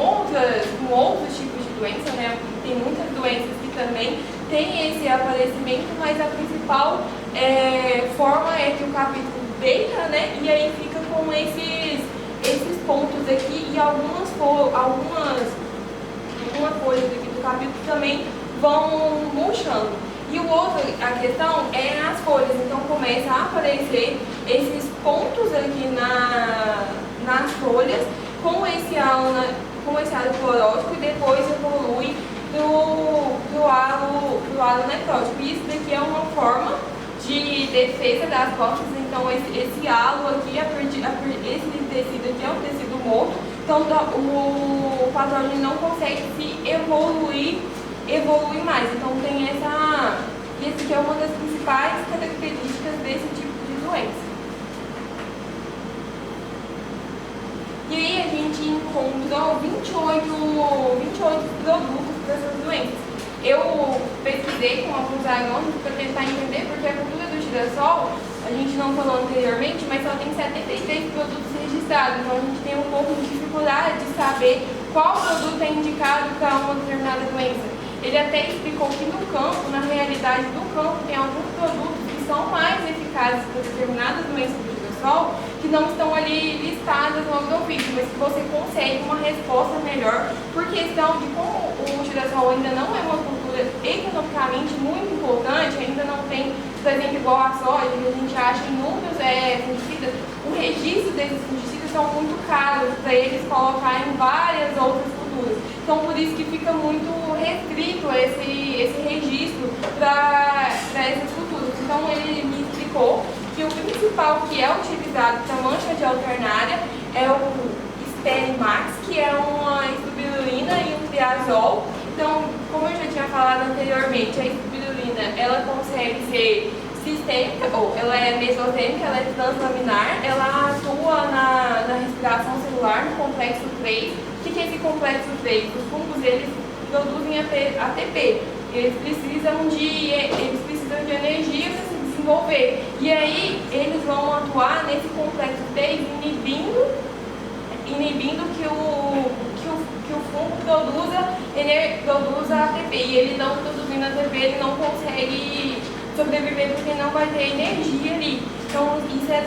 [SPEAKER 4] outros tipos de doença, né? Tem muitas doenças que também tem esse aparecimento, mas a principal forma é que o capítulo deita, né? E aí fica com esses pontos aqui, e algumas folhas aqui do capítulo também vão murchando. E a questão é as folhas, então começa a aparecer esses pontos aqui nas folhas com esse halo clorótico, e depois evolui pro halo necrótico. E isso daqui é uma forma de defesa das costas. Então esse halo aqui, esse tecido aqui é um tecido morto, então o patógeno não consegue se evoluir mais. Então tem esse aqui é uma das principais características desse tipo de doença. E aí a gente encontrou 28 produtos dessas doenças. Eu pesquisei com alguns agrônomos para tentar entender, porque a cultura do girassol, a gente não falou anteriormente, mas só tem 73 produtos registrados. Então a gente tem um pouco de dificuldade de saber qual produto é indicado para uma determinada doença. Ele até explicou que no campo, na realidade do campo, tem alguns produtos que são mais eficazes para determinadas doenças do girassol, que não estão ali listadas no agrofito, mas que você consegue uma resposta melhor, por questão de como o girassol ainda não é uma cultura cultura economicamente muito importante, ainda não tem, por exemplo, igual a soja, que a gente acha inúmeros fungicidas, o registro desses fungicidas são muito caros para eles colocarem em várias outras culturas. Então, por isso que fica muito restrito esse registro para essas culturas. Então, ele me explicou que o principal que é utilizado para mancha de alternária é o Sperimax, que é uma isospirulina e um triazol. Então, como eu já tinha falado anteriormente, a isospirulina ela consegue ser sistêmica, ou ela é mesotêmica, ela é translaminar, ela atua na respiração celular, no complexo 3. O que é esse complexo 3? Os fungos eles produzem ATP, eles precisam de energia para se desenvolver. E aí eles vão atuar nesse complexo 3 inibindo que o fungo produza ATP. E ele não produzindo ATP, ele não consegue sobreviver porque não vai ter energia ali. Então isso é a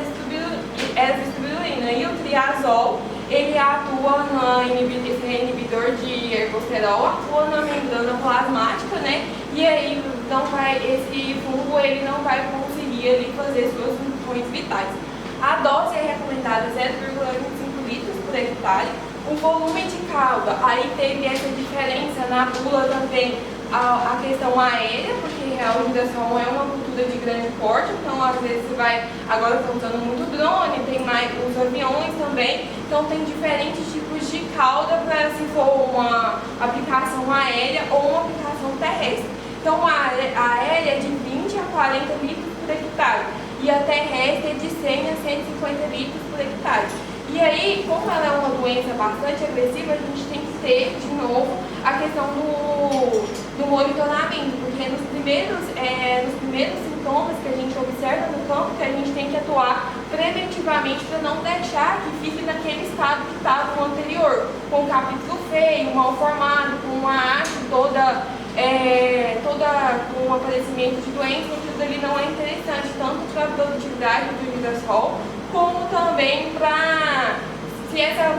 [SPEAKER 4] isospirulina. E o triazol, ele atua esse inibidor de ergosterol, atua na membrana plasmática, né? E aí esse fungo ele não vai conseguir ali fazer suas funções vitais. A dose é recomendada 0,25 litros por hectare. O volume de cauda, aí teve essa diferença na bula também, a questão aérea, porque a girassol é uma cultura de grande porte, então às vezes você vai, agora está usando muito drone, tem mais os aviões também, então tem diferentes tipos de cauda para se for uma aplicação aérea ou uma aplicação terrestre. Então a aérea é de 20 a 40 litros por hectare e a terrestre é de 100 a 150 litros por hectare. E aí, como ela é uma doença bastante agressiva, a gente tem que ter, de novo, a questão do monitoramento, porque nos primeiros sintomas que a gente observa no campo, que a gente tem que atuar preventivamente para não deixar que fique naquele estado que estava no anterior, com o capítulo feio, mal formado, com uma haste toda com o aparecimento de doença, aquilo ali não é interessante, tanto para a produtividade do girassol, como também para, se essa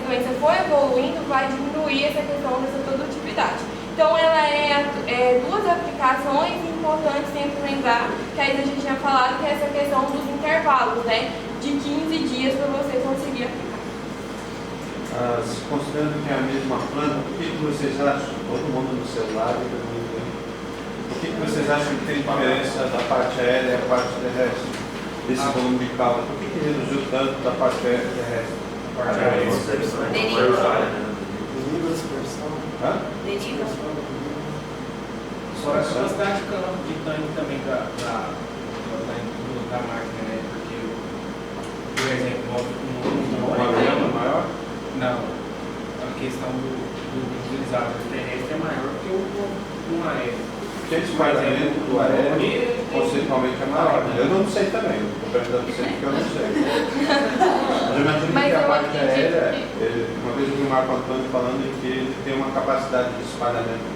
[SPEAKER 4] doença for evoluindo, vai diminuir essa questão dessa produtividade. Então ela é duas aplicações importantes sempre lembrar, que aí a gente tinha falado que é essa questão dos intervalos, né? De 15 dias para você conseguir aplicar.
[SPEAKER 1] Considerando que é a mesma planta, por que vocês acham, todo mundo no celular, por que vocês acham que tem diferença da parte aérea e a parte terrestre? Desse volume de cauda, por que reduziu tanto da parte aérea e terrestre?
[SPEAKER 5] A parte aérea é dispersão.
[SPEAKER 6] Deriva dispersão.
[SPEAKER 3] Deriva.
[SPEAKER 5] Só a capacidade de tanque também da máquina, né? Porque, por exemplo, um avião maior, não, a questão do utilizador terrestre é maior que um aéreo.
[SPEAKER 1] Porque o espalhamento do aéreo conceitualmente é maior. Eu não sei também, estou perguntando sempre porque eu não sei. Mas eu imagino que a parte aérea, uma vez eu vi o Marco Antônio falando que ele tem uma capacidade de espalhamento,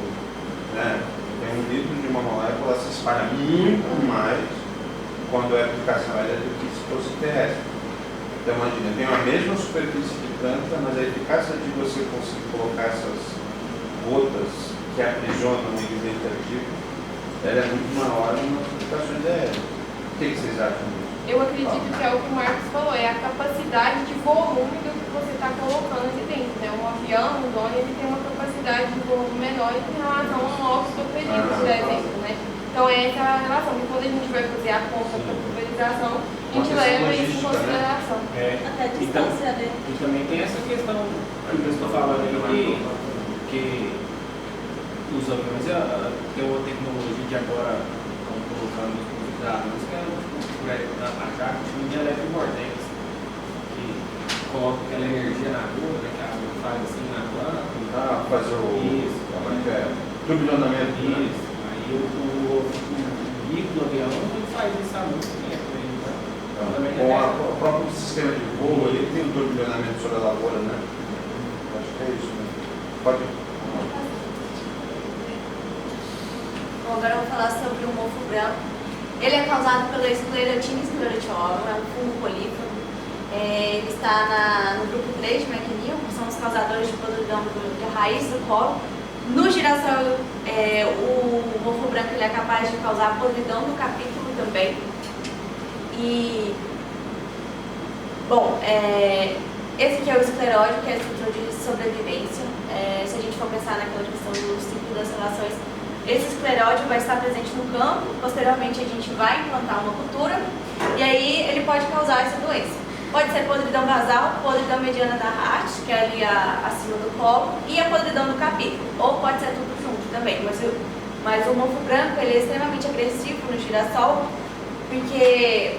[SPEAKER 1] né? Tem um litro de uma molécula, ela se espalha muito mais quando é aplicação aérea do que se fosse terrestre. Então imagina, tem a mesma superfície de planta, mas a eficácia de você conseguir colocar essas gotas que aprisionam o ingrediente ativo, ela é muito maior nas aplicações aéreas. O que vocês acham disso?
[SPEAKER 4] Eu acredito que é o que o Marcos falou, é a capacidade de volume do que você está colocando ali dentro, né? Um avião, um drone, ele tem uma capacidade de volume menor em relação a um óxido pedido, por exemplo, né? Então é essa a relação, que quando a gente vai fazer a conta para pulverização, a gente leva isso em consideração.
[SPEAKER 3] Até a distância dele.
[SPEAKER 5] E também tem essa questão que eu estou falando aí, que os aviões tem uma tecnologia que agora estão colocando nos computadores, que é na jaca, chama de eletrovortex, que coloca aquela energia na rua, né, que a água faz assim na planta.
[SPEAKER 1] Fazer o turbilhonamento.
[SPEAKER 5] Isso. Aí o bico do avião ele faz isso há muito tempo.
[SPEAKER 1] Com o próprio sistema de voo, ele tem um turbilhonamento sobre a lavoura, né? Acho que é isso, né? Pode.
[SPEAKER 3] Bom, agora eu vou falar sobre o mofo branco. Ele é causado pela Sclerotinia sclerotiolum, é um fungo polífago. Ele está no grupo 3 de mequinil, que são os causadores de podridão da raiz do colo. No girassol, o mofo branco ele é capaz de causar podridão no capítulo também. E, bom, esse aqui é o escleróide, que é a estrutura de sobrevivência. Se a gente for pensar naquela questão do ciclo das relações, esse escleróide vai estar presente no campo, posteriormente a gente vai implantar uma cultura, e aí ele pode causar essa doença. Pode ser podridão basal, podridão mediana da haste, que é ali acima do colo, e a podridão do capítulo, ou pode ser tudo junto também. Mas o mofo branco ele é extremamente agressivo no girassol, porque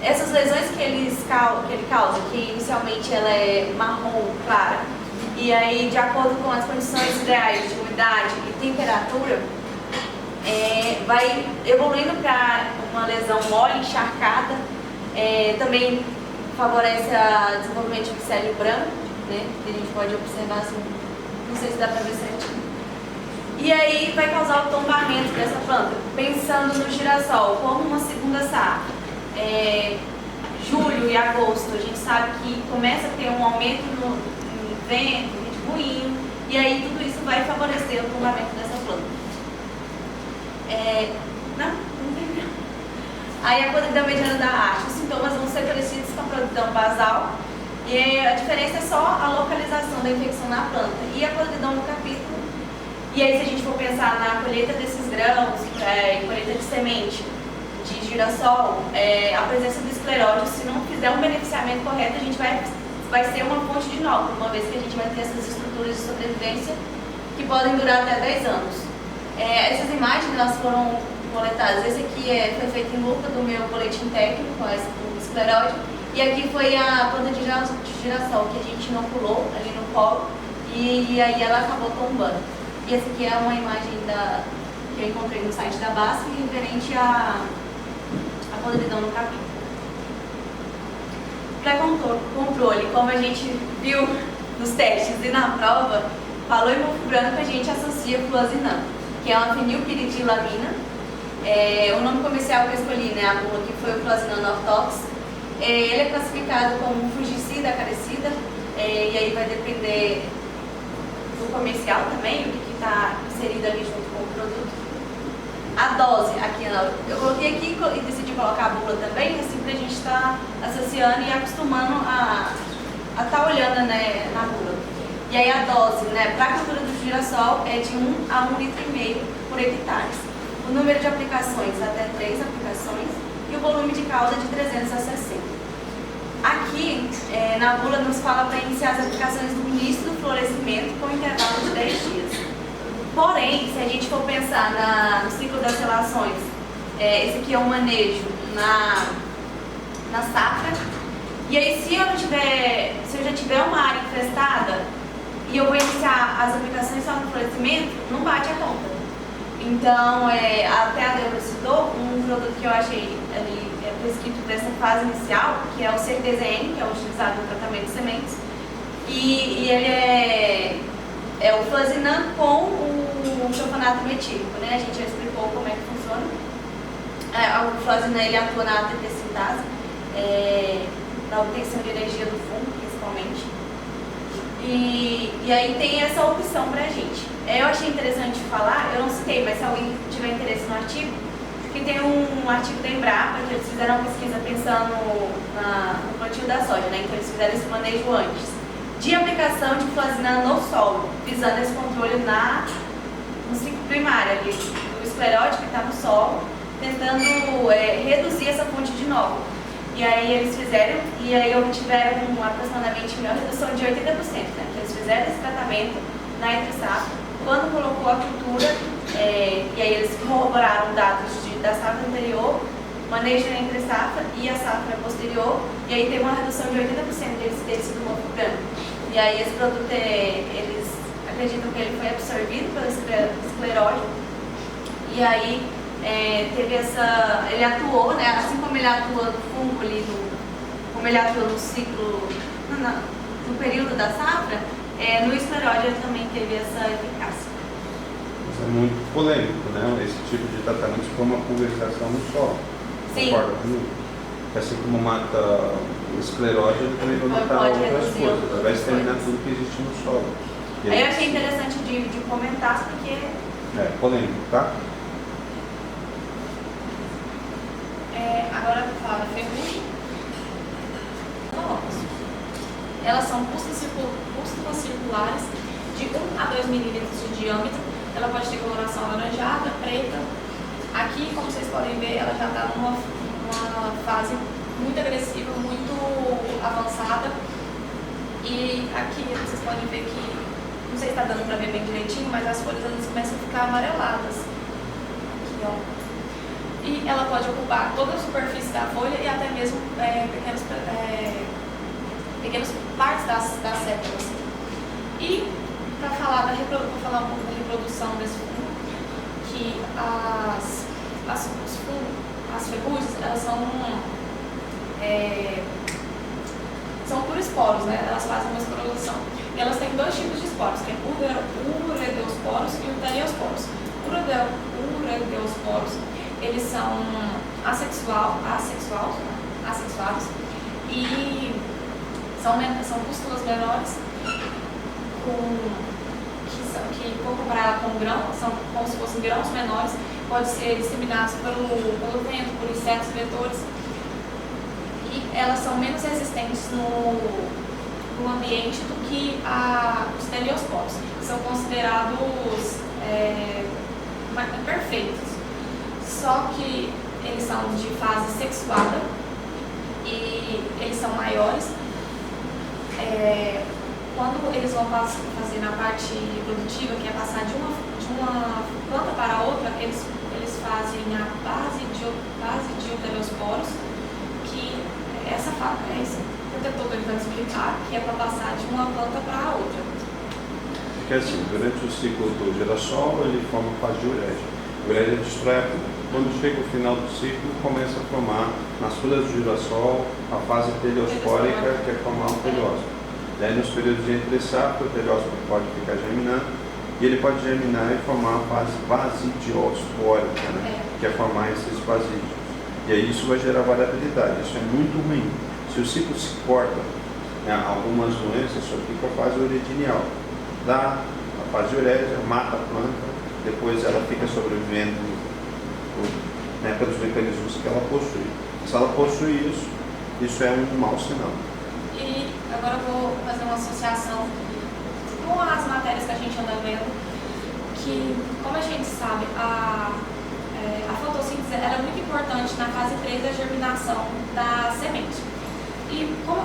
[SPEAKER 3] essas lesões que ele causa, que inicialmente ela é marrom clara, e aí de acordo com as condições ideais de umidade e temperatura, vai evoluindo para uma lesão mole, encharcada, também favorece o desenvolvimento de micélio branco, né, que a gente pode observar assim, não sei se dá para ver certinho. E aí vai causar o tombamento dessa planta. Pensando no girassol como uma segunda safra, julho e agosto, a gente sabe que começa a ter um aumento no vento, no moinho, e aí tudo isso vai favorecer o tombamento dessa planta. Não tem. Aí a podridão mediana da haste, os sintomas vão ser parecidos com a podridão basal, e a diferença é só a localização da infecção na planta. E a podridão no capítulo, e aí se a gente for pensar na colheita desses grãos, colheita de semente de girassol, a presença do escleróide, se não fizer um beneficiamento correto, a gente vai ser uma fonte de nódulo, uma vez que a gente vai ter essas estruturas de sobrevivência que podem durar até 10 anos. Essas imagens elas foram coletadas. Esse aqui foi feito em luta do meu boletim técnico com o escleróide, e aqui foi a planta de girassol que a gente inoculou ali no colo, e aí ela acabou tombando. E essa aqui é uma imagem que eu encontrei no site da BASF referente à podridão no capim. Para controle, como a gente viu nos testes e na prova, falou em mofo branco, a gente associa fluoxinam, que é uma fenilpiridilamina. O nome comercial que eu escolhi, né, a bula, que foi o Fluoxinam Nortox. Ele é classificado como um fungicida acarecida, e aí vai depender do comercial também, o que está inserido ali junto com o produto. A dose, aqui eu coloquei aqui e decidi colocar a bula também, assim para a gente estar associando e acostumando a estar olhando, né, na bula. E aí a dose, né, para a cultura do girassol é de 1 a 1,5 litro por hectare. O número de aplicações até 3 aplicações e o volume de cauda de 300 a 60. Aqui, na bula, nos fala para iniciar as aplicações no início do florescimento com intervalo de 10 dias. Porém, se a gente for pensar no ciclo das relações, esse aqui é um manejo na safra, e aí se eu já tiver uma área infestada e eu vou iniciar as aplicações só no florescimento, não bate a conta. Então, até a Débora citou um produto que eu achei ali prescrito dessa fase inicial, que é o CTZN, que é utilizado no tratamento de sementes, e ele é o fluoxinam com o sulfonato metílico, né? A gente já explicou como é que funciona. O fluoxinam ele atua na ATP sintase, na obtenção de energia do fungo, principalmente. E aí tem essa opção pra gente. Eu achei interessante falar, eu não citei, mas se alguém tiver interesse no artigo, que tem um artigo da Embrapa, que eles fizeram uma pesquisa pensando no plantio da soja, né? Então eles fizeram esse manejo antes de aplicação de fluoxinam no solo, visando esse controle no ciclo primário ali, do escleróide que está no solo, tentando reduzir essa fonte de nódulo. E aí eles fizeram, e aí obtiveram aproximadamente uma redução de 80%, né? Que eles fizeram esse tratamento na entre-safra, quando colocou a cultura, e aí eles corroboraram dados da safra anterior, manejo na entre-safra e a safra posterior, e aí teve uma redução de 80% de incidência do mofo branco. E aí esse produto, eles acreditam que ele foi absorvido pelo escleróide, e aí ele atuou, né, assim como ele atua no fungo ali, como ele atua no ciclo, no período da safra, no escleróide ele também teve essa eficácia.
[SPEAKER 1] Isso é muito polêmico, né? Esse tipo de tratamento se for uma pulverização no solo.
[SPEAKER 3] Sim.
[SPEAKER 1] Concorda comigo? Assim como mata o escleróide, ele também vai matar outras coisas, vai exterminar tudo que existe no solo.
[SPEAKER 3] Aí eu achei interessante de comentar, porque
[SPEAKER 1] É polêmico, tá?
[SPEAKER 2] Agora eu vou falar da ferrugem. Elas são pústulas circulares de 1 a 2 milímetros de diâmetro. Ela pode ter coloração alaranjada, preta. Aqui, como vocês podem ver, ela já está numa fase muito agressiva, muito avançada. E aqui vocês podem ver que, não sei se está dando para ver bem direitinho, mas as folhas elas começam a ficar amareladas. Aqui, ó. E ela pode ocupar toda a superfície da folha e até mesmo pequenas partes das sépalas. E para falar um pouco da reprodução desse fungo, que as ferrugens, elas são por esporos, né? Elas fazem uma esporulação. E elas têm 2 tipos de esporos, que é uredeosporos e uteriosporos. Uredeosporos, eles são assexuados e são pústulas menores que comparado com grão, são como se fossem grãos menores, podem ser disseminados pelo vento, por insetos vetores. E elas são menos resistentes no ambiente do que os teliosporos, que são considerados perfeitos. Só que eles são de fase sexuada e eles são maiores. Quando eles vão fazer na parte reprodutiva, que é passar de uma planta para a outra, eles fazem a base de uterosporos, que essa eu estou tentando explicar, que é para passar de uma planta para a outra.
[SPEAKER 1] Porque assim, durante o ciclo do girassol, ele forma a fase de ureia. A ureia destrói a planta. Quando chega o final do ciclo, começa a formar nas folhas do girassol a fase teliospórica, que é formar um teliósporo. Daí, nos períodos de entre safra, o teliósporo pode ficar germinando e ele pode germinar e formar a fase basidiospórica, né? Que é formar esses basídeos. E aí isso vai gerar variabilidade. Isso é muito ruim. Se o ciclo se corta, né, algumas doenças só fica a fase uredinial. Dá a fase urésia, mata a planta, depois ela fica sobrevivendo, né, pelos mecanismos que ela possui. Se ela possui isso é um mau sinal.
[SPEAKER 2] E agora eu vou fazer uma associação com as matérias que a gente anda vendo, que, como a gente sabe, a fotossíntese era muito importante na fase 3 da germinação da semente. E como